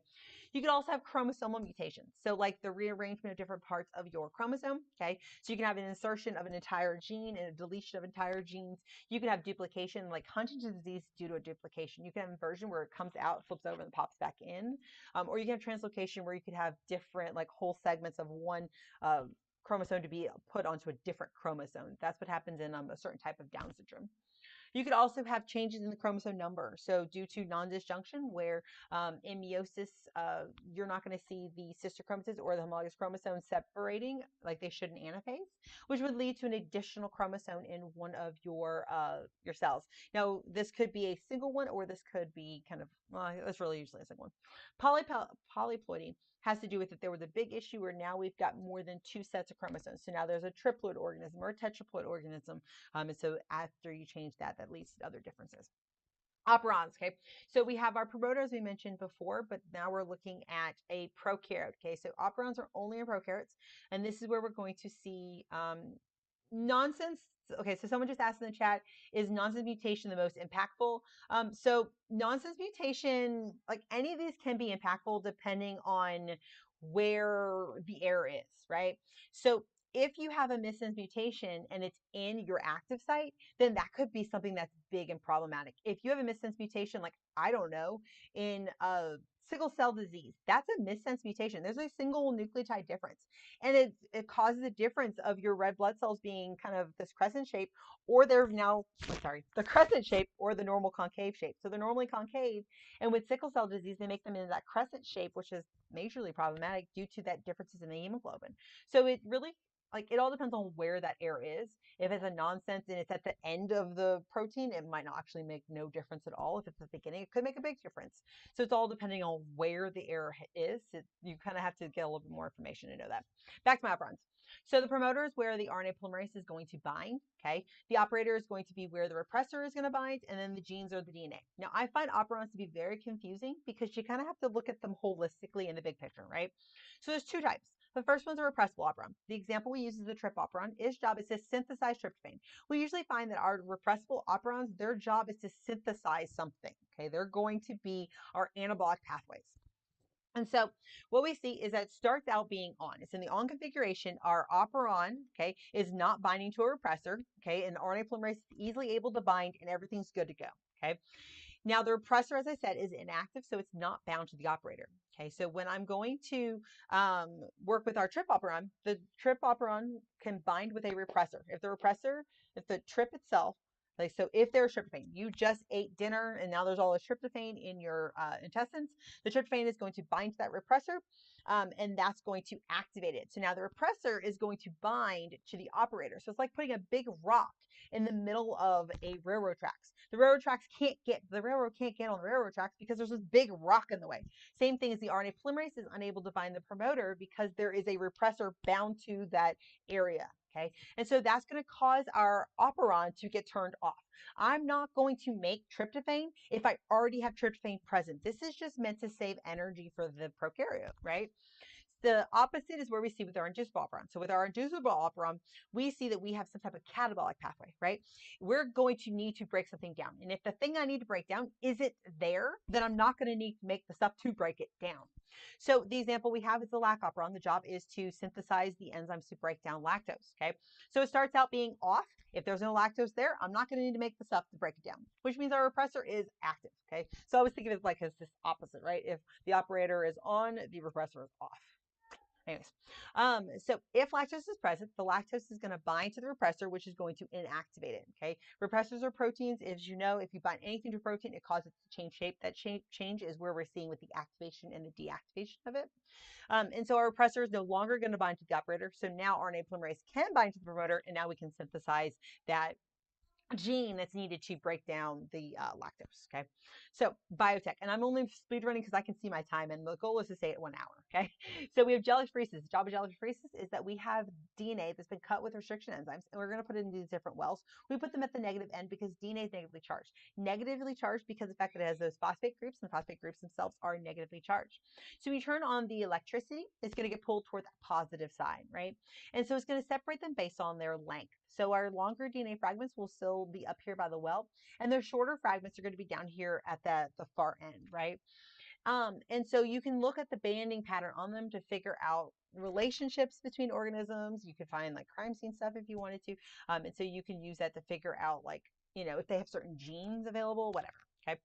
You could also have chromosomal mutations. So like the rearrangement of different parts of your chromosome. Okay. So you can have an insertion of an entire gene and a deletion of entire genes. You can have duplication, like Huntington's disease due to a duplication. You can have inversion where it comes out, flips over, and pops back in. Or you can have translocation where you could have different, like, whole segments of one chromosome to be put onto a different chromosome. That's what happens in a certain type of Down syndrome. You could also have changes in the chromosome number. So due to non-disjunction, where in meiosis, you're not going to see the sister chromosomes or the homologous chromosomes separating like they should in anaphase, which would lead to an additional chromosome in one of your cells. Now, this could be a single one, or this could be kind of, well, that's really usually a single one. Polyploidy has to do with that there was a big issue where now we've got more than two sets of chromosomes. So now there's a triploid organism or a tetraploid organism. And so after you change that, that leads to other differences. Operons, okay? So we have our promoters we mentioned before, but now we're looking at a prokaryote, okay? So operons are only in prokaryotes, and this is where we're going to see nonsense. Okay, so someone just asked in the chat, is nonsense mutation the most impactful? So nonsense mutation, like any of these can be impactful depending on where the error is, right? So if you have a missense mutation and it's in your active site, then that could be something that's big and problematic. If you have a missense mutation, like, I don't know, in sickle cell disease, that's a missense mutation. There's a single nucleotide difference, and it causes a difference of your red blood cells being kind of this crescent shape, or they're now, the crescent shape or the normal concave shape. So they're normally concave, and with sickle cell disease, they make them into that crescent shape, which is majorly problematic due to that differences in the hemoglobin. So it really like it all depends on where that error is. If it's a nonsense and it's at the end of the protein, it might not actually make no difference at all. If it's at the beginning, it could make a big difference. So it's all depending on where the error is. You kind of have to get a little bit more information to know that. Back to my operons. So the promoter is where the RNA polymerase is going to bind, okay? The operator is going to be where the repressor is going to bind, and then the genes are the DNA. Now, I find operons to be very confusing because you kind of have to look at them holistically in the big picture, right? So there's two types. The first one's a repressible operon. The example we use is the trip operon. Its job is to synthesize tryptophan. We usually find that our repressible operons, their job is to synthesize something, okay? They're going to be our anabolic pathways. And so what we see is that it starts out being on. It's in the on configuration. Our operon, okay, is not binding to a repressor, okay, and the RNA polymerase is easily able to bind and everything's good to go, okay. Now the repressor, as I said, is inactive, so it's not bound to the operator, okay. So when I'm going to work with our trip operon, the trip operon can bind with a repressor. If the trip itself, like, so if there's tryptophan, you just ate dinner and now there's all this tryptophan in your intestines, the tryptophan is going to bind to that repressor, and that's going to activate it. So now the repressor is going to bind to the operator. So it's like putting a big rock in the middle of a railroad tracks. The railroad can't get on the railroad tracks because there's this big rock in the way. Same thing as the RNA polymerase is unable to bind the promoter because there is a repressor bound to that area. Okay, and so that's going to cause our operon to get turned off. I'm not going to make tryptophan if I already have tryptophan present. This is just meant to save energy for the prokaryote, right? The opposite is where we see with our inducible operon. So with our inducible operon, we see that we have some type of catabolic pathway, right? We're going to need to break something down. And if the thing I need to break down isn't there, then I'm not going to need to make the stuff to break it down. So the example we have is the lac operon. The job is to synthesize the enzymes to break down lactose, okay? So it starts out being off. If there's no lactose there, I'm not going to need to make the stuff to break it down, which means our repressor is active, okay? So I always think of it like as this opposite, right? If the operator is on, the repressor is off. Anyways, so if lactose is present, the lactose is going to bind to the repressor, which is going to inactivate it, okay? Repressors are proteins. As you know, if you bind anything to a protein, it causes it to change shape. That change is where we're seeing with the activation and the deactivation of it. And so our repressor is no longer going to bind to the operator. So now RNA polymerase can bind to the promoter, and now we can synthesize that gene that's needed to break down the lactose, okay? So biotech, and I'm only speed running because I can see my time, and the goal is to stay at 1 hour, okay? So we have jellyphoresis. The job of jellyphoresis is that we have DNA that's been cut with restriction enzymes, and we're going to put it in these different wells. We put them at the negative end because DNA is negatively charged. Negatively charged because of the fact that it has those phosphate groups, and the phosphate groups themselves are negatively charged. So we turn on the electricity, it's going to get pulled toward that positive side, right? And so it's going to separate them based on their length. So our longer DNA fragments will still be up here by the well, and their shorter fragments are going to be down here at the far end, right? And so you can look at the banding pattern on them to figure out relationships between organisms. You could find like crime scene stuff if you wanted to. And so you can use that to figure out, like, you know, if they have certain genes available, whatever. Okay.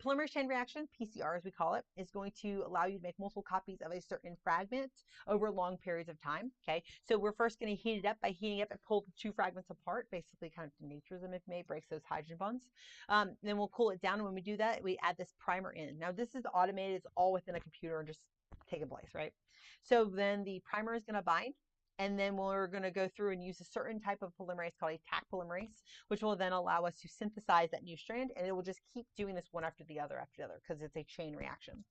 Polymerase chain reaction, PCR as we call it, is going to allow you to make multiple copies of a certain fragment over long periods of time. Okay, so we're first going to heat it up. By heating it up, it pulls the two fragments apart, basically kind of denatures them, if may, breaks those hydrogen bonds. Then we'll cool it down, and when we do that, we add this primer in. Now this is automated, it's all within a computer and just taking place, right? So then the primer is going to bind, and then we're going to go through and use a certain type of polymerase called a Taq polymerase, which will then allow us to synthesize that new strand, and it will just keep doing this one after the other because it's a chain reaction.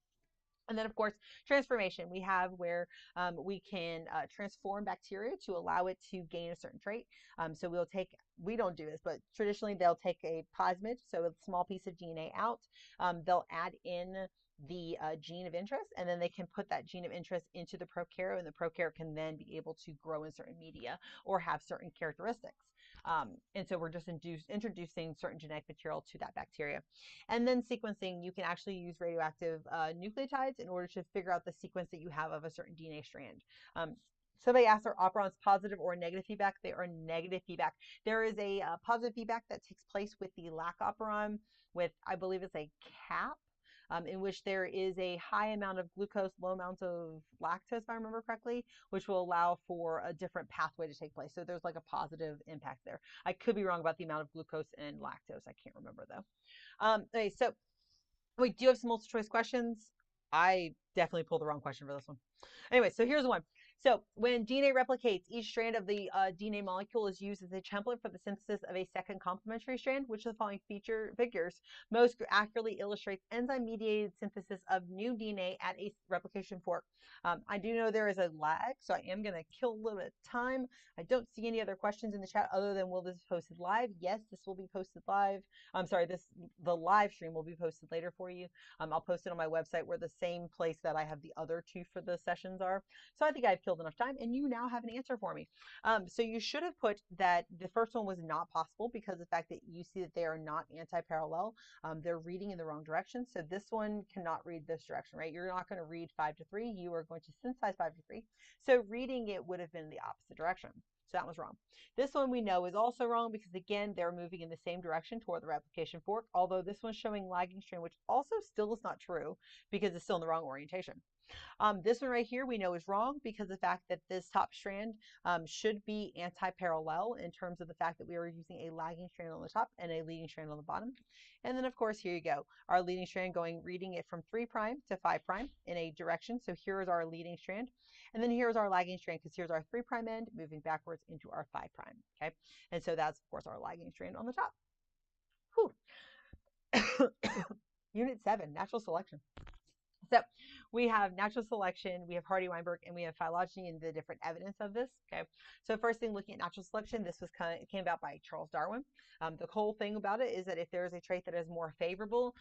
And then, of course, transformation. We have where we can transform bacteria to allow it to gain a certain trait. So we don't do this, but traditionally they'll take a plasmid, so a small piece of DNA out. They'll add in the gene of interest, and then they can put that gene of interest into the prokaryote, and the prokaryote can then be able to grow in certain media or have certain characteristics. And so we're just introducing certain genetic material to that bacteria. And then sequencing, you can actually use radioactive nucleotides in order to figure out the sequence that you have of a certain DNA strand. So they asked, are operons positive or negative feedback? They are negative feedback. There is a positive feedback that takes place with the lac operon with, I believe it's a cap, in which there is a high amount of glucose, low amounts of lactose, if I remember correctly, which will allow for a different pathway to take place. So there's like a positive impact there. I could be wrong about the amount of glucose and lactose. I can't remember though. Okay, so we do have some multiple choice questions. I definitely pulled the wrong question for this one. Anyway, so here's one. So when DNA replicates, each strand of the DNA molecule is used as a template for the synthesis of a second complementary strand, which the following figures most accurately illustrates enzyme-mediated synthesis of new DNA at a replication fork. I do know there is a lag, so I am going to kill a little bit of time. I don't see any other questions in the chat other than will this be posted live? Yes, this will be posted live. I'm sorry, the live stream will be posted later for you. I'll post it on my website where the same place that I have the other two for the sessions are. So I think I've killed enough time, and you now have an answer for me. So you should have put that the first one was not possible because of the fact that you see that they are not anti-parallel. They're reading in the wrong direction. So this one cannot read this direction, right? You're not going to read 5 to 3. You are going to synthesize 5 to 3. So reading it would have been the opposite direction. So that was wrong. This one we know is also wrong because, again, they're moving in the same direction toward the replication fork, although this one's showing lagging strand, which also still is not true because it's still in the wrong orientation. This one right here we know is wrong because of the fact that this top strand should be anti-parallel in terms of the fact that we are using a lagging strand on the top and a leading strand on the bottom. And then, of course, here you go. Our leading strand reading it from 3' to 5' in a direction. So here is our leading strand. And then here's our lagging strand because here's our 3' end moving backwards into our 5'. Okay. And so that's, of course, our lagging strand on the top. Whew. Unit 7, natural selection. So we have natural selection, we have Hardy-Weinberg, and we have phylogeny and the different evidence of this. Okay. So first thing, looking at natural selection, this came about by Charles Darwin. The whole thing about it is that if there is a trait that is more favorable,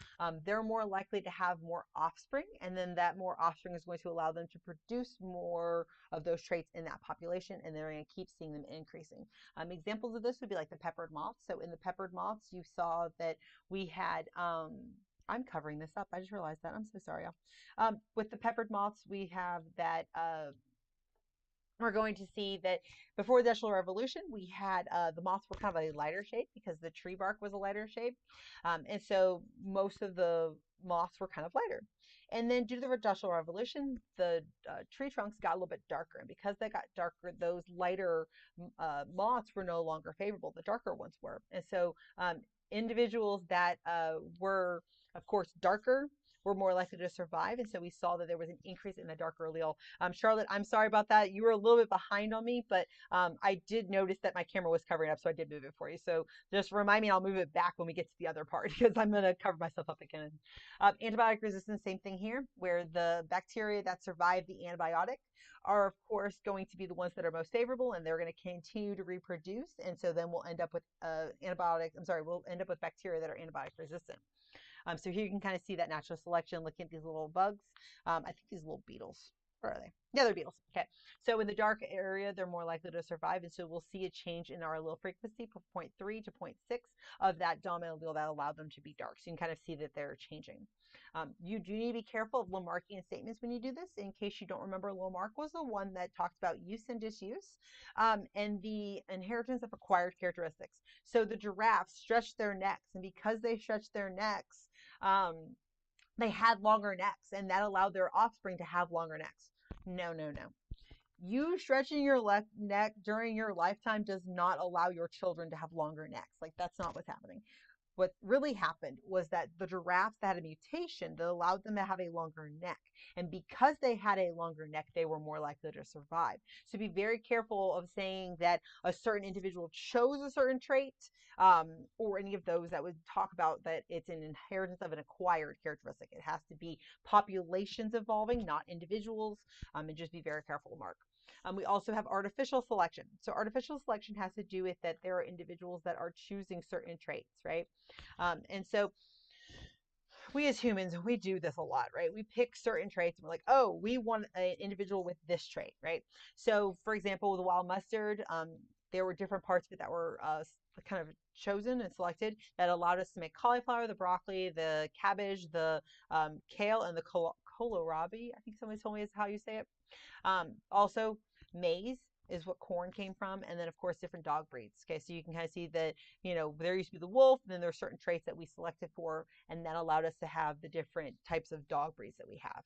they're more likely to have more offspring, and then that more offspring is going to allow them to produce more of those traits in that population, and they're going to keep seeing them increasing. Examples of this would be like the peppered moths. So in the peppered moths, you saw that we had I'm covering this up. I just realized that. I'm so sorry, y'all. With the peppered moths, we have that we're going to see that before the Industrial Revolution, we had the moths were kind of a lighter shade because the tree bark was a lighter shade. And so most of the moths were kind of lighter. And then due to the Industrial Revolution, the tree trunks got a little bit darker. And because they got darker, those lighter moths were no longer favorable. The darker ones were. And so individuals that were, of course, darker were more likely to survive. And so we saw that there was an increase in the darker allele. Charlotte, I'm sorry about that. You were a little bit behind on me, but I did notice that my camera was covering up, so I did move it for you. So just remind me, I'll move it back when we get to the other part because I'm going to cover myself up again. Antibiotic resistance, same thing here, where the bacteria that survive the antibiotic are, of course, going to be the ones that are most favorable, and they're going to continue to reproduce. And so then we'll end up with we'll end up with bacteria that are antibiotic resistant. So here you can kind of see that natural selection, looking at these little bugs. I think these little beetles. Where are they? Yeah, they're beetles. Okay. So in the dark area, they're more likely to survive. And so we'll see a change in our allele frequency from 0.3 to 0.6 of that dominant allele that allowed them to be dark. So you can kind of see that they're changing. You do need to be careful of Lamarckian statements when you do this. In case you don't remember, Lamarck was the one that talked about use and disuse and the inheritance of acquired characteristics. So the giraffes stretched their necks, and because they stretched their necks, they had longer necks, and that allowed their offspring to have longer necks. No, no, no. You stretching your neck during your lifetime does not allow your children to have longer necks. Like, that's not what's happening. What really happened was that the giraffes that had a mutation that allowed them to have a longer neck. And because they had a longer neck, they were more likely to survive. So be very careful of saying that a certain individual chose a certain trait or any of those that would talk about that it's an inheritance of an acquired characteristic. It has to be populations evolving, not individuals. And just be very careful, Mark. We also have artificial selection. So artificial selection has to do with that there are individuals that are choosing certain traits, right? And so we as humans, we do this a lot, right? We pick certain traits and we're like, oh, we want an individual with this trait, right? So for example, with the wild mustard, there were different parts of it that were kind of chosen and selected that allowed us to make cauliflower, the broccoli, the cabbage, the kale, and the kohlrabi. I think somebody told me is how you say it. Also, maize is what corn came from, and then of course different dog breeds. Okay, so you can kind of see that, you know, there used to be the wolf, and then there are certain traits that we selected for, and that allowed us to have the different types of dog breeds that we have.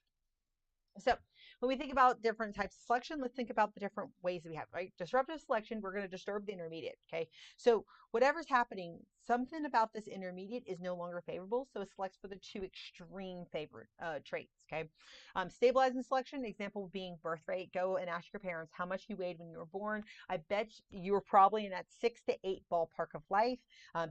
So when we think about different types of selection, let's think about the different ways that we have, right? Disruptive selection, we're going to disturb the intermediate, okay? So whatever's happening, something about this intermediate is no longer favorable, so it selects for the two extreme favorite traits, okay? Stabilizing selection, example being birth rate. Go and ask your parents how much you weighed when you were born. I bet you were probably in that 6 to 8 ballpark of life,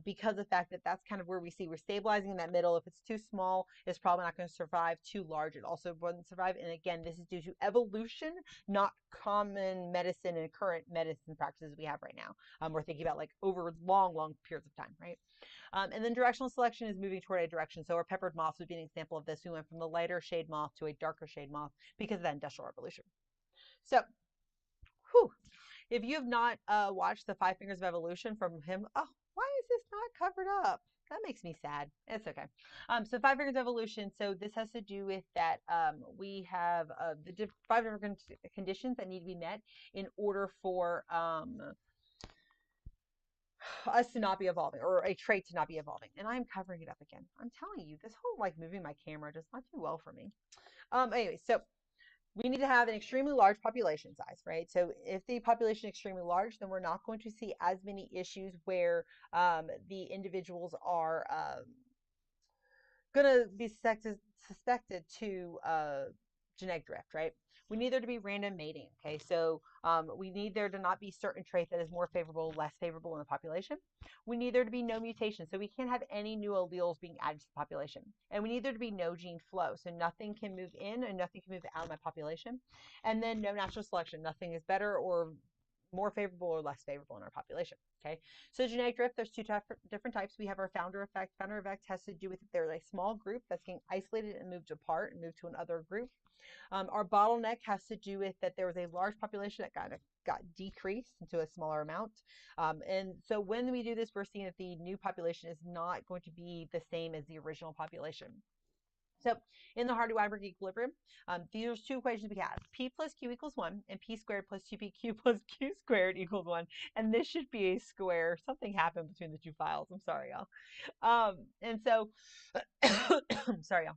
because of the fact that that's kind of where we see we're stabilizing in that middle. If it's too small, it's probably not going to survive. Too large, it also wouldn't survive. And again, this is due to evolution, not common medicine and current medicine practices we have right now. We're thinking about like over long periods of time, right? And then directional selection is moving toward a direction. So our peppered moths would be an example of this. We went from the lighter shade moth to a darker shade moth because of that industrial revolution. So, whew, if you have not watched the Five Fingers of Evolution from him, oh, why is this not covered up? That makes me sad. It's okay. So Five Fingers of Evolution. So this has to do with that we have the five different conditions that need to be met in order for us to not be evolving, or a trait to not be evolving. And I'm covering it up again. I'm telling you, this whole like moving my camera does not do well for me. Anyway, so we need to have an extremely large population size, right? So if the population is extremely large, then we're not going to see as many issues where the individuals are going to be suspected to genetic drift, right? We need there to be random mating, okay? So we need there to not be certain trait that is more favorable, less favorable in the population. We need there to be no mutation, so we can't have any new alleles being added to the population. And we need there to be no gene flow, so nothing can move in and nothing can move out of my population. And then no natural selection, nothing is better or more favorable or less favorable in our population. Okay, so genetic drift, there's two different types. We have our founder effect. Founder effect has to do with if there's a small group that's getting isolated and moved apart and moved to another group. Our bottleneck has to do with that there was a large population that kind of got decreased into a smaller amount. And so when we do this, we're seeing that the new population is not going to be the same as the original population. So in the Hardy-Weinberg equilibrium, there's two equations we have. P plus Q equals 1 and P squared plus 2PQ plus Q squared equals 1. And this should be a square. Something happened between the two files. I'm sorry, y'all. And so, sorry, y'all.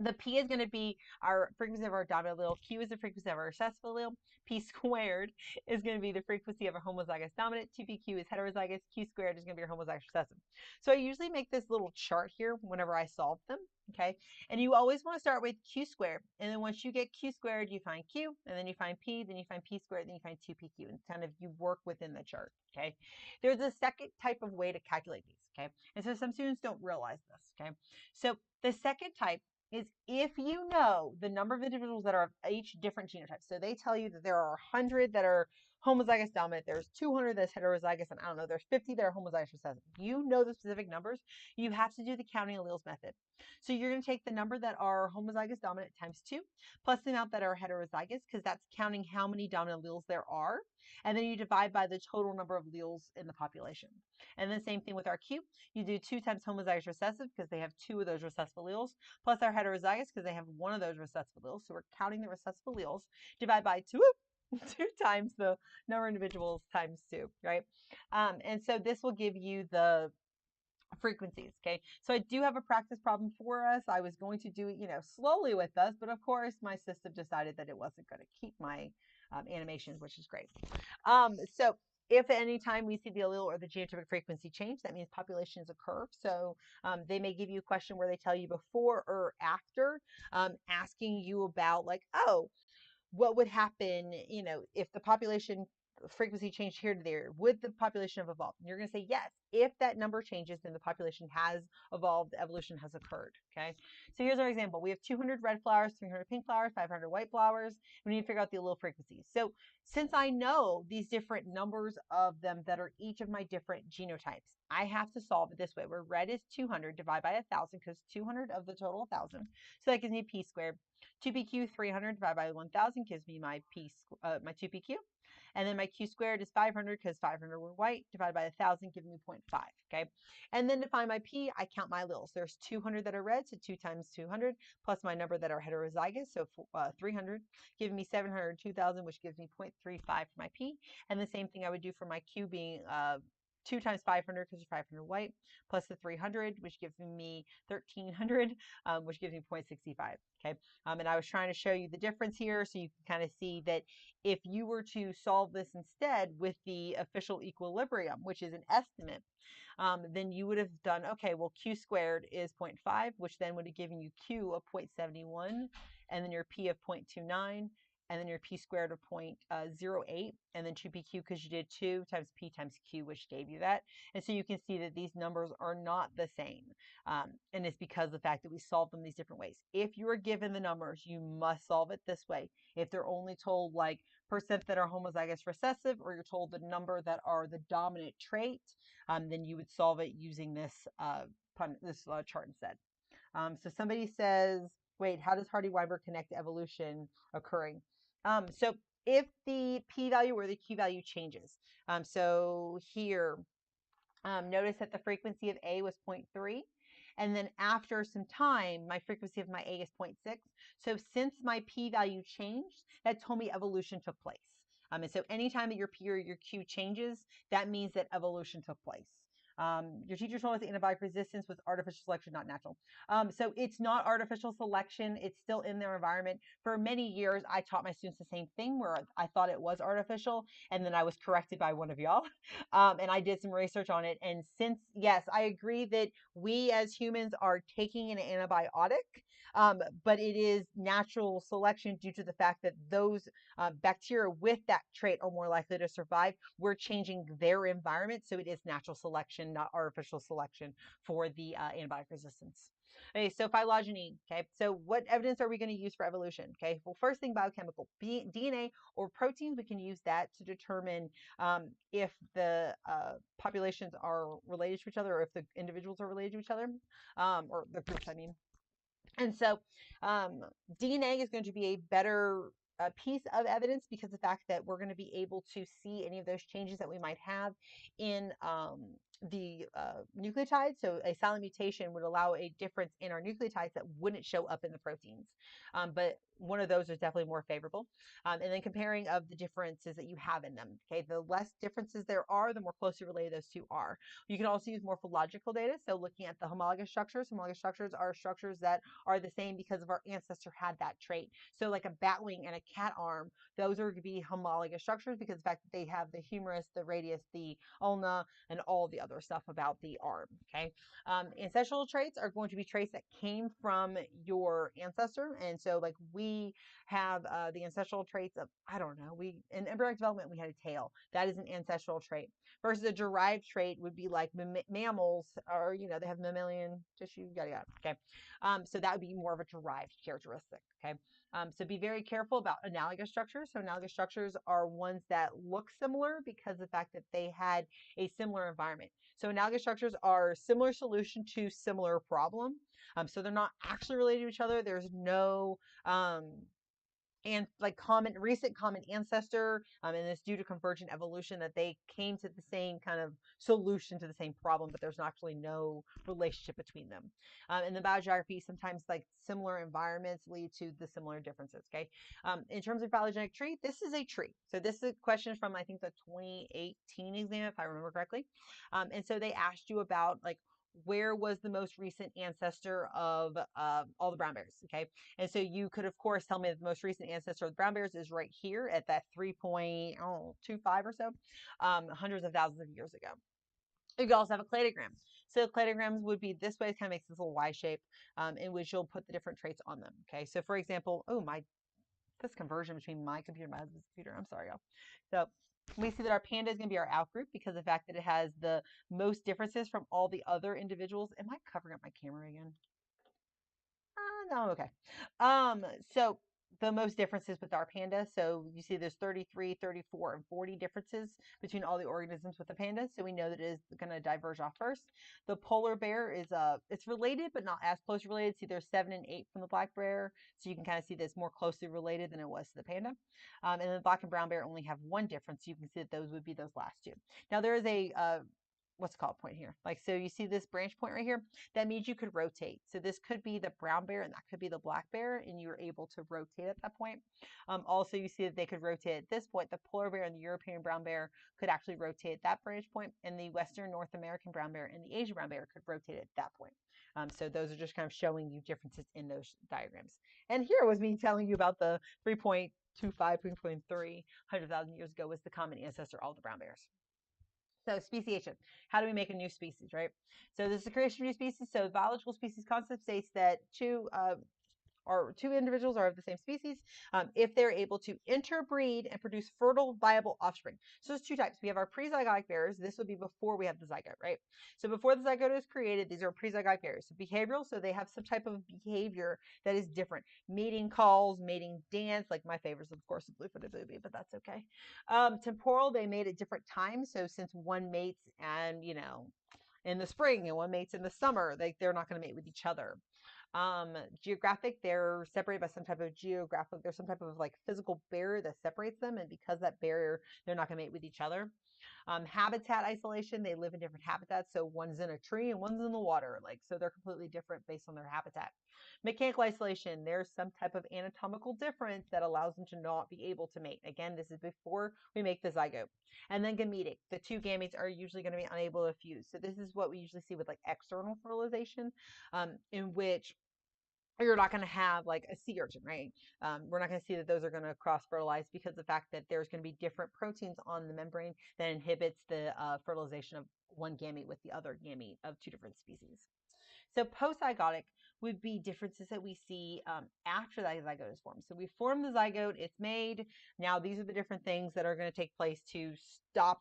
The P is going to be our frequency of our dominant allele. Q is the frequency of our recessive allele. P squared is going to be the frequency of a homozygous dominant. 2PQ is heterozygous. Q squared is going to be your homozygous recessive. So I usually make this little chart here whenever I solve them. Okay. And you always want to start with Q squared. And then once you get Q squared, you find Q, and then you find P, then you find P squared, then you find 2PQ. And kind of you work within the chart. Okay. There's a second type of way to calculate these. Okay. And so some students don't realize this. Okay. So the second type is if you know the number of individuals that are of each different genotype. So they tell you that there are 100 that are homozygous dominant, there's 200 that's heterozygous, and I don't know, there's 50 that are homozygous recessive. You know the specific numbers. You have to do the counting alleles method. So you're going to take the number that are homozygous dominant times 2 plus the amount that are heterozygous, because that's counting how many dominant alleles there are. And then you divide by the total number of alleles in the population. And the same thing with our Q. You do 2 times homozygous recessive because they have 2 of those recessive alleles, plus our heterozygous because they have 1 of those recessive alleles. So we're counting the recessive alleles, divide by 2 times the number of individuals times 2, right? And so this will give you the frequencies. Okay, so I do have a practice problem for us. I was going to do it, slowly with us, but of course my system decided that it wasn't going to keep my animations, which is great. So if at any time we see the allele or the genotypic frequency change, that means population is a curve. So they may give you a question where they tell you before or after, asking you about like, oh, what would happen, if the population frequency changed here to there? Would the population have evolved? And you're going to say yes. If that number changes, then the population has evolved, evolution has occurred. Okay. So here's our example. We have 200 red flowers, 300 pink flowers, 500 white flowers. We need to figure out the allele frequencies. So since I know these different numbers of them that are each of my different genotypes, I have to solve it this way, where red is 200 divided by 1,000, because 200 of the total 1,000. So that gives me P squared. 2PQ 300 divided by 1,000 gives me my my 2PQ. And then my Q squared is 500 because 500 were white, divided by 1,000, giving me 0.5, okay? And then to find my P, I count my alleles. There's 200 that are red, so 2 times 200, plus my number that are heterozygous, so 300, giving me 702,000, which gives me 0.35 for my P. And the same thing I would do for my Q being 2 times 500 because you're 500 white, plus the 300, which gives me 1300, which gives me 0.65. Okay. And I was trying to show you the difference here so you can kind of see that if you were to solve this instead with the official equilibrium, which is an estimate, then you would have done, okay, well, Q squared is 0.5, which then would have given you Q of 0.71, and then your P of 0.29, and then your P squared of 0.08, and then 2PQ because you did 2 times P times Q, which gave you that. And so you can see that these numbers are not the same. And it's because of the fact that we solved them these different ways. If you are given the numbers, you must solve it this way. If they're only told like percent that are homozygous recessive, or you're told the number that are the dominant trait, then you would solve it using this chart instead. So somebody says, wait, how does Hardy-Weinberg connect to evolution occurring? So if the p-value or the q-value changes, so here, notice that the frequency of A was 0.3. And then after some time, my frequency of my A is 0.6. So since my p-value changed, that told me evolution took place. And so anytime that your P or your Q changes, that means that evolution took place. Your teacher told us that antibiotic resistance was artificial selection, not natural. So it's not artificial selection. It's still in their environment. For many years, I taught my students the same thing where I thought it was artificial, and then I was corrected by one of y'all. And I did some research on it. And since, yes, I agree that we as humans are taking an antibiotic, but it is natural selection due to the fact that those bacteria with that trait are more likely to survive. We're changing their environment. So it is natural selection, not artificial selection for the antibiotic resistance. Okay, so phylogeny. Okay, so what evidence are we going to use for evolution? Okay, well, first thing, biochemical. DNA or proteins, we can use that to determine if the populations are related to each other, or if the individuals are related to each other, or the groups, I mean. And so DNA is going to be a better piece of evidence because of the fact that we're going to be able to see any of those changes that we might have in the nucleotides. So a silent mutation would allow a difference in our nucleotides that wouldn't show up in the proteins. But one of those is definitely more favorable. And then comparing of the differences that you have in them. Okay, the less differences there are, the more closely related those two are. You can also use morphological data. So looking at the homologous structures are structures that are the same because of our ancestor had that trait. So like a bat wing and a cat arm, those are going to be homologous structures because of the fact that they have the humerus, the radius, the ulna, and all the other stuff about the arm. Okay. Ancestral traits are going to be traits that came from your ancestor. And so like we have the ancestral traits of, I don't know, in embryonic development, we had a tail. That is an ancestral trait. Versus a derived trait would be like mammals, or, they have mammalian tissue, yada, yada. Okay. So that would be more of a derived characteristic. Okay. So be very careful about analogous structures. So analogous structures are ones that look similar because of the fact that they had a similar environment. So analogous structures are similar solution to similar problem. So they're not actually related to each other. There's no and like recent common ancestor, and it's due to convergent evolution that they came to the same kind of solution to the same problem, but there's actually no relationship between them. In the biogeography, sometimes like similar environments lead to the similar differences. Okay, in terms of phylogenetic tree, this is a tree. So this is a question from I think the 2018 exam, if I remember correctly, and so they asked you about like where was the most recent ancestor of all the brown bears. Okay, and so you could, of course, tell me that the most recent ancestor of the brown bears is right here at that 3.25 or so, hundreds of thousands of years ago. You could also have a cladogram. So cladograms would be this way. It kind of makes this little Y shape in which you'll put the different traits on them. Okay, so for example, this conversion between my computer and my husband's computer. I'm sorry, y'all. So we see that our panda is going to be our out group because of the fact that it has the most differences from all the other individuals. Am I covering up my camera again? No, okay. So the most differences with our panda. So you see there's 33, 34, and 40 differences between all the organisms with the panda. So we know that it is going to diverge off first. The polar bear is it's related, but not as closely related. See, there's 7 and 8 from the black bear. So you can kind of see that's more closely related than it was to the panda. And then the black and brown bear only have one difference. So you can see that those would be those last two. Now there is a what's called point here. Like, so you see this branch point right here? That means you could rotate. So this could be the brown bear and that could be the black bear, and you're able to rotate at that point. Also, you see that they could rotate at this point. The polar bear and the European brown bear could actually rotate at that branch point, and the Western North American brown bear and the Asian brown bear could rotate at that point. So those are just kind of showing you differences in those diagrams. And here was me telling you about the 3.25, 3.3, 100,000 years ago was the common ancestor of all the brown bears. So speciation, how do we make a new species, right? So this is the creation of new species. So biological species concept states that two individuals are of the same species if they're able to interbreed and produce fertile, viable offspring. So there's two types. We have our prezygotic bears. This would be before we have the zygote, right? So before the zygote is created, these are prezygotic bears. So behavioral, so they have some type of behavior that is different. Mating calls, mating dance, like my favorite is of course the blue-footed booby, but that's okay. Temporal, they mate at different times. So since one mates and, in the spring and one mates in the summer, they're not going to mate with each other. Geographic, they're separated by some type of there's some type of like physical barrier that separates them, and because that barrier, they're not going to mate with each other. Habitat isolation, they live in different habitats, so one's in a tree and one's in the water, like, so they're completely different based on their habitat. Mechanical isolation, there's some type of anatomical difference that allows them to not be able to mate. Again, this is before we make the zygote. And then gametic, the two gametes are usually going to be unable to fuse. So this is what we usually see with like external fertilization, in which you're not going to have like a sea urchin, right? We're not going to see that those are going to cross-fertilize because of the fact that there's going to be different proteins on the membrane that inhibits the fertilization of one gamete with the other gamete of two different species. So post-zygotic would be differences that we see after that zygote is formed. So we form the zygote, it's made. Now these are the different things that are going to take place to stop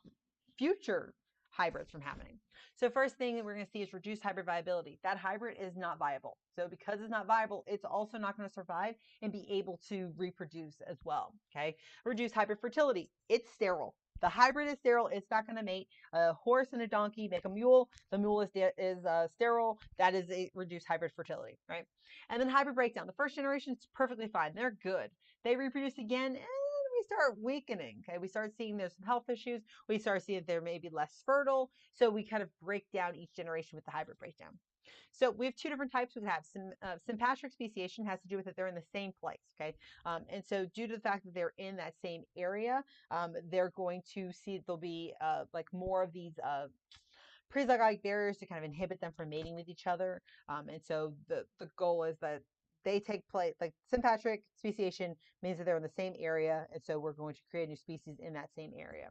future hybrids from happening. So first thing that we're going to see is reduced hybrid viability. That hybrid is not viable. So because it's not viable, it's also not going to survive and be able to reproduce as well. Okay. Reduced hybrid fertility. It's sterile. The hybrid is sterile. It's not going to mate. A horse and a donkey make a mule. The mule is sterile. That is a reduced hybrid fertility, right? And then hybrid breakdown. The first generation is perfectly fine. They're good. They reproduce again, and we start weakening. Okay, we start seeing there's some health issues. We start seeing they're maybe less fertile. So we kind of break down each generation with the hybrid breakdown. So we have two different types. We have sympatric speciation, has to do with that they're in the same place. Okay, and so due to the fact that they're in that same area, they're going to see there'll be like more of these prezygotic barriers to kind of inhibit them from mating with each other. And so the goal is that they take place, like sympatric speciation means that they're in the same area, and so we're going to create new species in that same area.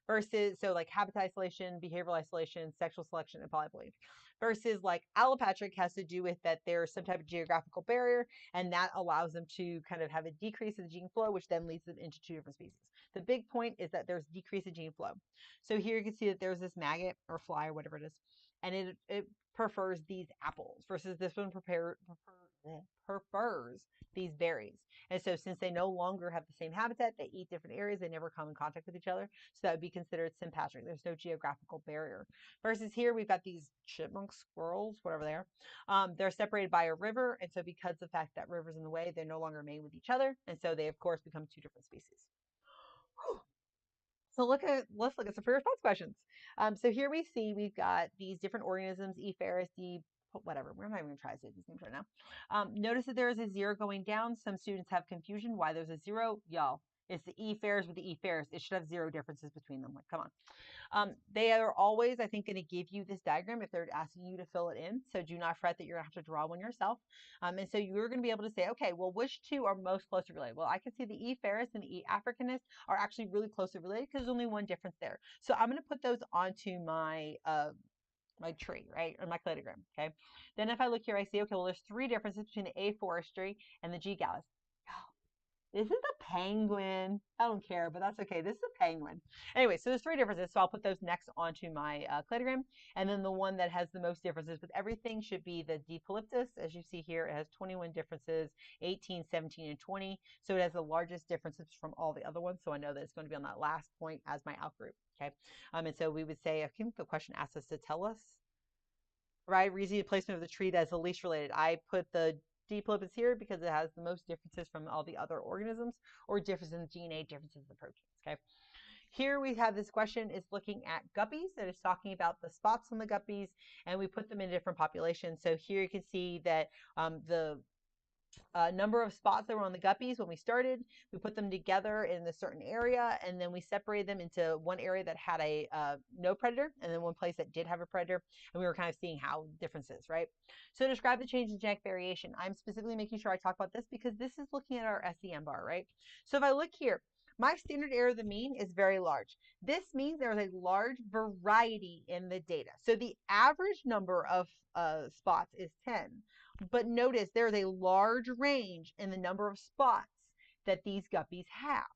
Versus, so like habitat isolation, behavioral isolation, sexual selection, and polyploidy. Versus like allopatric has to do with that there's some type of geographical barrier, and that allows them to kind of have a decrease in the gene flow, which then leads them into two different species. The big point is that there's decrease in gene flow. So here you can see that there's this maggot or fly or whatever it is, and it prefers these apples versus this one prefers these berries. And so since they no longer have the same habitat, they eat different areas, they never come in contact with each other. So that would be considered sympatric. There's no geographical barrier. Versus here, we've got these chipmunks, squirrels, whatever they are. They're separated by a river. And so because of the fact that river's in the way, they no longer mate with each other. And so they, of course, become two different species. So let's look at some free response questions. So here we see we've got these different organisms, E. ferris, whatever. We're not even going to try to say these names right now. Notice that there is a zero going down. Some students have confusion why there's a zero. Y'all, it's the E. ferris with the E. ferris. It should have zero differences between them. Like, come on. They are always, I think, going to give you this diagram if they're asking you to fill it in. So do not fret that you're going to have to draw one yourself. And so you're going to be able to say, okay, well, which two are most closely related? Well, I can see the E. ferris and the E. africanus are actually really closely related because there's only one difference there. So I'm going to put those onto my my tree, right, or my cladogram, okay? Then if I look here, I see, okay, well, there's three differences between the A. forestry and the G. gallus. This is a penguin. I don't care, but that's okay. This is a penguin. Anyway, so there's three differences, so I'll put those next onto my cladogram. And then the one that has the most differences with everything should be the Depolyptus. As you see here, it has 21 differences, 18, 17, and 20. So it has the largest differences from all the other ones. So I know that it's going to be on that last point as my outgroup, okay? And so we would say, I think the question asks us to tell us, right, reason placement of the tree that's the least related. I put the Depolypus here because it has the most differences from all the other organisms, or differences in DNA, differences in the proteins, okay? Here we have this question is looking at guppies, that is talking about the spots on the guppies, and we put them in different populations. So here you can see that the number of spots that were on the guppies when we started, we put them together in a certain area, and then we separated them into one area that had a no predator, and then one place that did have a predator, and we were kind of seeing how differences, right? So describe the change in genetic variation. I'm specifically making sure I talk about this because this is looking at our SEM bar, right? So if I look here, my standard error of the mean is very large. This means there's a large variety in the data. So the average number of spots is 10. But notice there's a large range in the number of spots that these guppies have.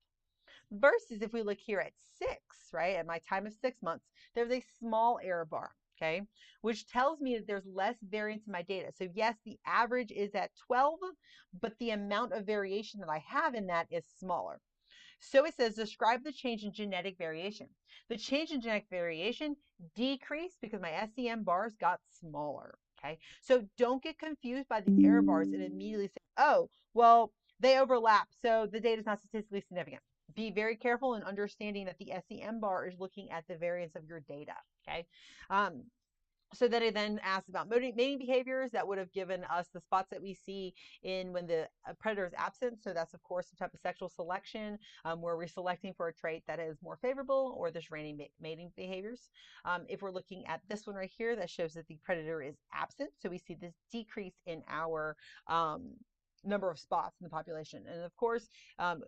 Versus if we look here at 6, right, at my time of 6 months, there's a small error bar, okay, which tells me that there's less variance in my data. So yes, the average is at 12, but the amount of variation that I have in that is smaller. So it says, describe the change in genetic variation. The change in genetic variation decreased because my SEM bars got smaller. Okay, so don't get confused by these error bars and immediately say, oh, well, they overlap, so the data is not statistically significant. Be very careful in understanding that the SEM bar is looking at the variance of your data. Okay. So then it then asks about mating behaviors that would have given us the spots that we see in when the predator is absent. So that's, of course, some type of sexual selection where we're selecting for a trait that is more favorable, or there's random mating behaviors. If we're looking at this one right here, that shows that the predator is absent. So we see this decrease in our number of spots in the population. And of course,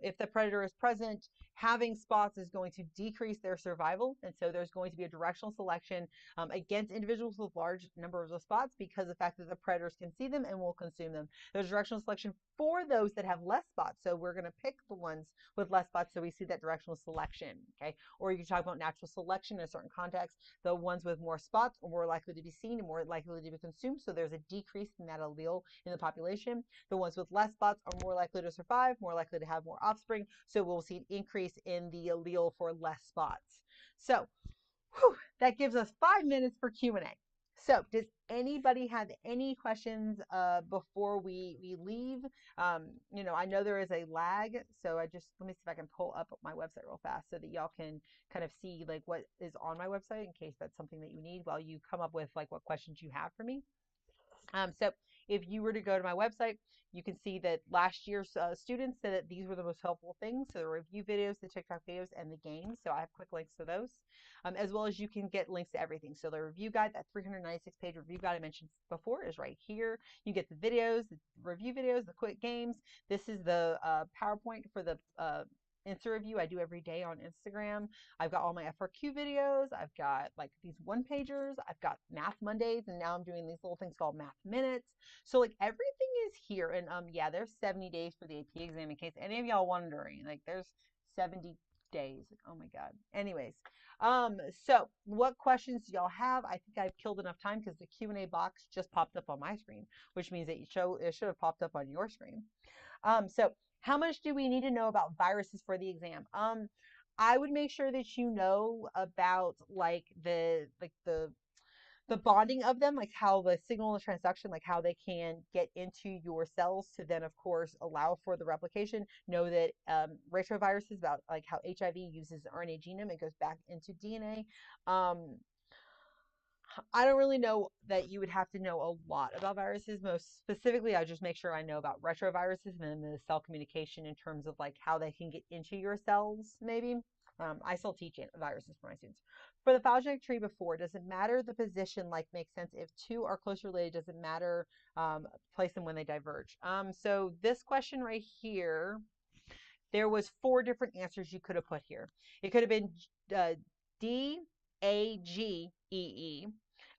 if the predator is present, having spots is going to decrease their survival. And so there's going to be a directional selection against individuals with large numbers of spots because of the fact that the predators can see them and will consume them. There's directional selection for those that have less spots. So we're going to pick the ones with less spots, so we see that directional selection, okay? Or you can talk about natural selection in a certain context. The ones with more spots are more likely to be seen and more likely to be consumed, so there's a decrease in that allele in the population. The ones with less spots are more likely to survive, more likely to have more offspring, so we'll see an increase in the allele for less spots. So that gives us 5 minutes for Q&A. So does anybody have any questions before we leave? I know there is a lag, so let me see if I can pull up my website real fast so that y'all can kind of see like what is on my website in case that's something that you need while you come up with like what questions you have for me. So if you were to go to my website, you can see that last year's students said that these were the most helpful things. So the review videos, the TikTok videos, and the games. So I have quick links to those, as well as you can get links to everything. So the review guide, that 396-page review guide I mentioned before, is right here. You get the videos, the review videos, the quick games. This is the PowerPoint for the Insta-Review I do every day on Instagram. I've got all my FRQ videos. I've got like these one-pagers. I've got Math Mondays, and now I'm doing these little things called Math Minutes. So like everything is here. And yeah, there's 70 days for the AP exam in case any of y'all wondering. Like there's 70 days. Oh my God. Anyways, so what questions do y'all have? I think I've killed enough time because the Q&A box just popped up on my screen, which means that it should have popped up on your screen. So how much do we need to know about viruses for the exam? I would make sure that you know about like the bonding of them, like how the signal and transduction, like how they can get into your cells to then, of course, allow for the replication. Know that retroviruses, about like how HIV uses the RNA genome, it goes back into DNA. I don't really know that you would have to know a lot about viruses. Most specifically, I just make sure I know about retroviruses and then the cell communication in terms of like how they can get into your cells, maybe. I still teach viruses for my students. For the phylogenetic tree before, does it matter the position, like makes sense? If two are close related, does it matter place them when they diverge? So this question right here, there was 4 different answers you could have put here. It could have been D, A, G, E, E.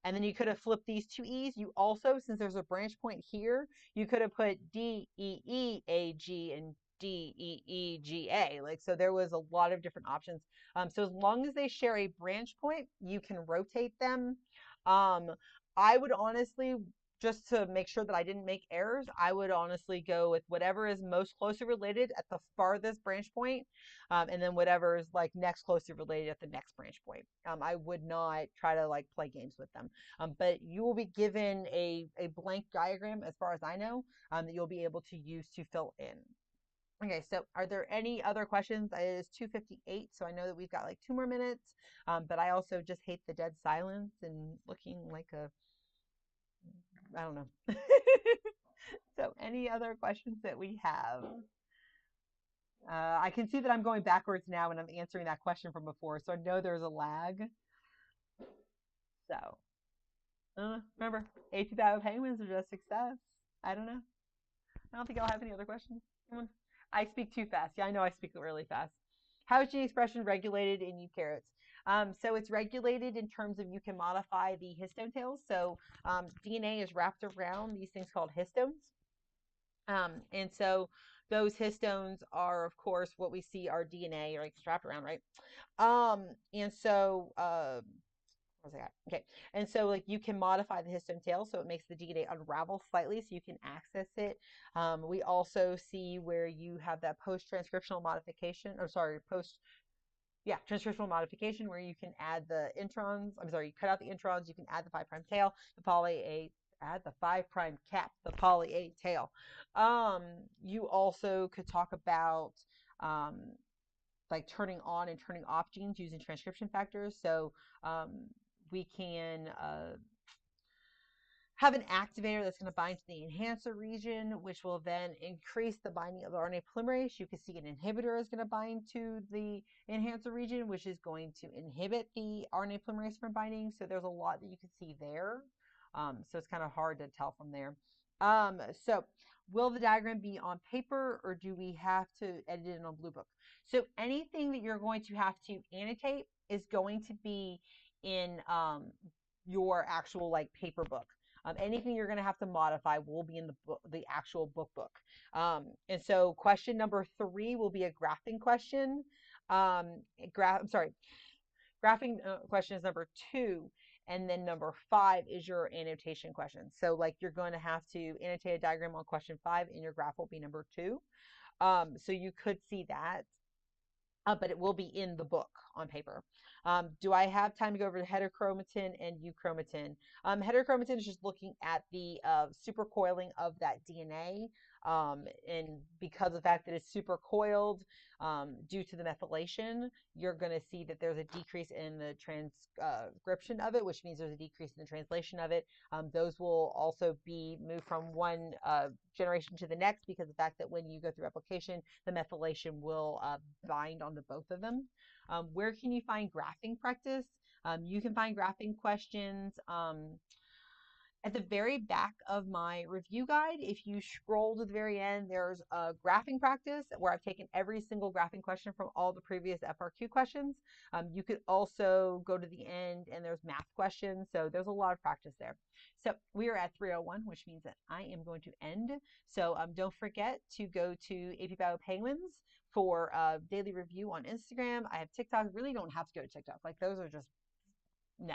And then you could have flipped these 2 E's. You also, since there's a branch point here, you could have put D, E, E, A, G, and D, E, E, G, A. Like, so there was a lot of different options. So as long as they share a branch point, you can rotate them. I would honestly, just to make sure that I didn't make errors, I would honestly go with whatever is most closely related at the farthest branch point, and then whatever is like next closely related at the next branch point. I would not try to like play games with them. But you will be given a blank diagram, as far as I know, that you'll be able to use to fill in. Okay, so are there any other questions? It is 2:58, so I know that we've got like 2 more minutes, but I also just hate the dead silence and looking like a, I don't know. So any other questions that we have? I can see that I'm going backwards now when I'm answering that question from before, so I know there's a lag. So, remember, AP Penguins are just success. I don't know. I don't think I'll have any other questions. I speak too fast. Yeah, I know I speak really fast. How is gene expression regulated in eukaryotes? So it's regulated in terms of you can modify the histone tails. So DNA is wrapped around these things called histones. And so those histones are, of course, what we see our DNA like strapped around, right? And so what was I got? Okay. And so like you can modify the histone tail so it makes the DNA unravel slightly so you can access it. We also see where you have that post-transcriptional modification, or sorry, transcriptional modification where you can add the introns. I'm sorry, you cut out the introns, you can add the 5' tail, the poly A, add the 5' cap, the poly A tail. You also could talk about um, like turning on and turning off genes using transcription factors. So we can have an activator that's going to bind to the enhancer region, which will then increase the binding of the RNA polymerase. You can see an inhibitor is going to bind to the enhancer region, which is going to inhibit the RNA polymerase from binding. So there's a lot that you can see there. So it's kind of hard to tell from there. So will the diagram be on paper or do we have to edit it in a blue book? So anything that you're going to have to annotate is going to be in your actual like paper book. Anything you're going to have to modify will be in the book, the actual book. And so question number 3 will be a graphing question. Graphing question is number 2. And then number 5 is your annotation question. So like you're going to have to annotate a diagram on question 5 and your graph will be number 2. So you could see that. But it will be in the book on paper. Do I have time to go over the heterochromatin and euchromatin? Heterochromatin is just looking at the supercoiling of that DNA. And because of the fact that it's supercoiled due to the methylation, you're going to see that there's a decrease in the transcription of it, which means there's a decrease in the translation of it. Those will also be moved from one generation to the next because of the fact that when you go through replication, the methylation will bind onto both of them. Where can you find graphing practice? You can find graphing questions at the very back of my review guide. If you scroll to the very end, there's a graphing practice where I've taken every single graphing question from all the previous FRQ questions. You could also go to the end and there's math questions. So there's a lot of practice there. So we are at 3:01, which means that I am going to end. So don't forget to go to AP Bio Penguins for daily review on Instagram. I have TikTok. Really don't have to go to TikTok. Like those are just no.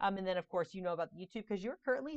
And then of course you know about the YouTube because you're currently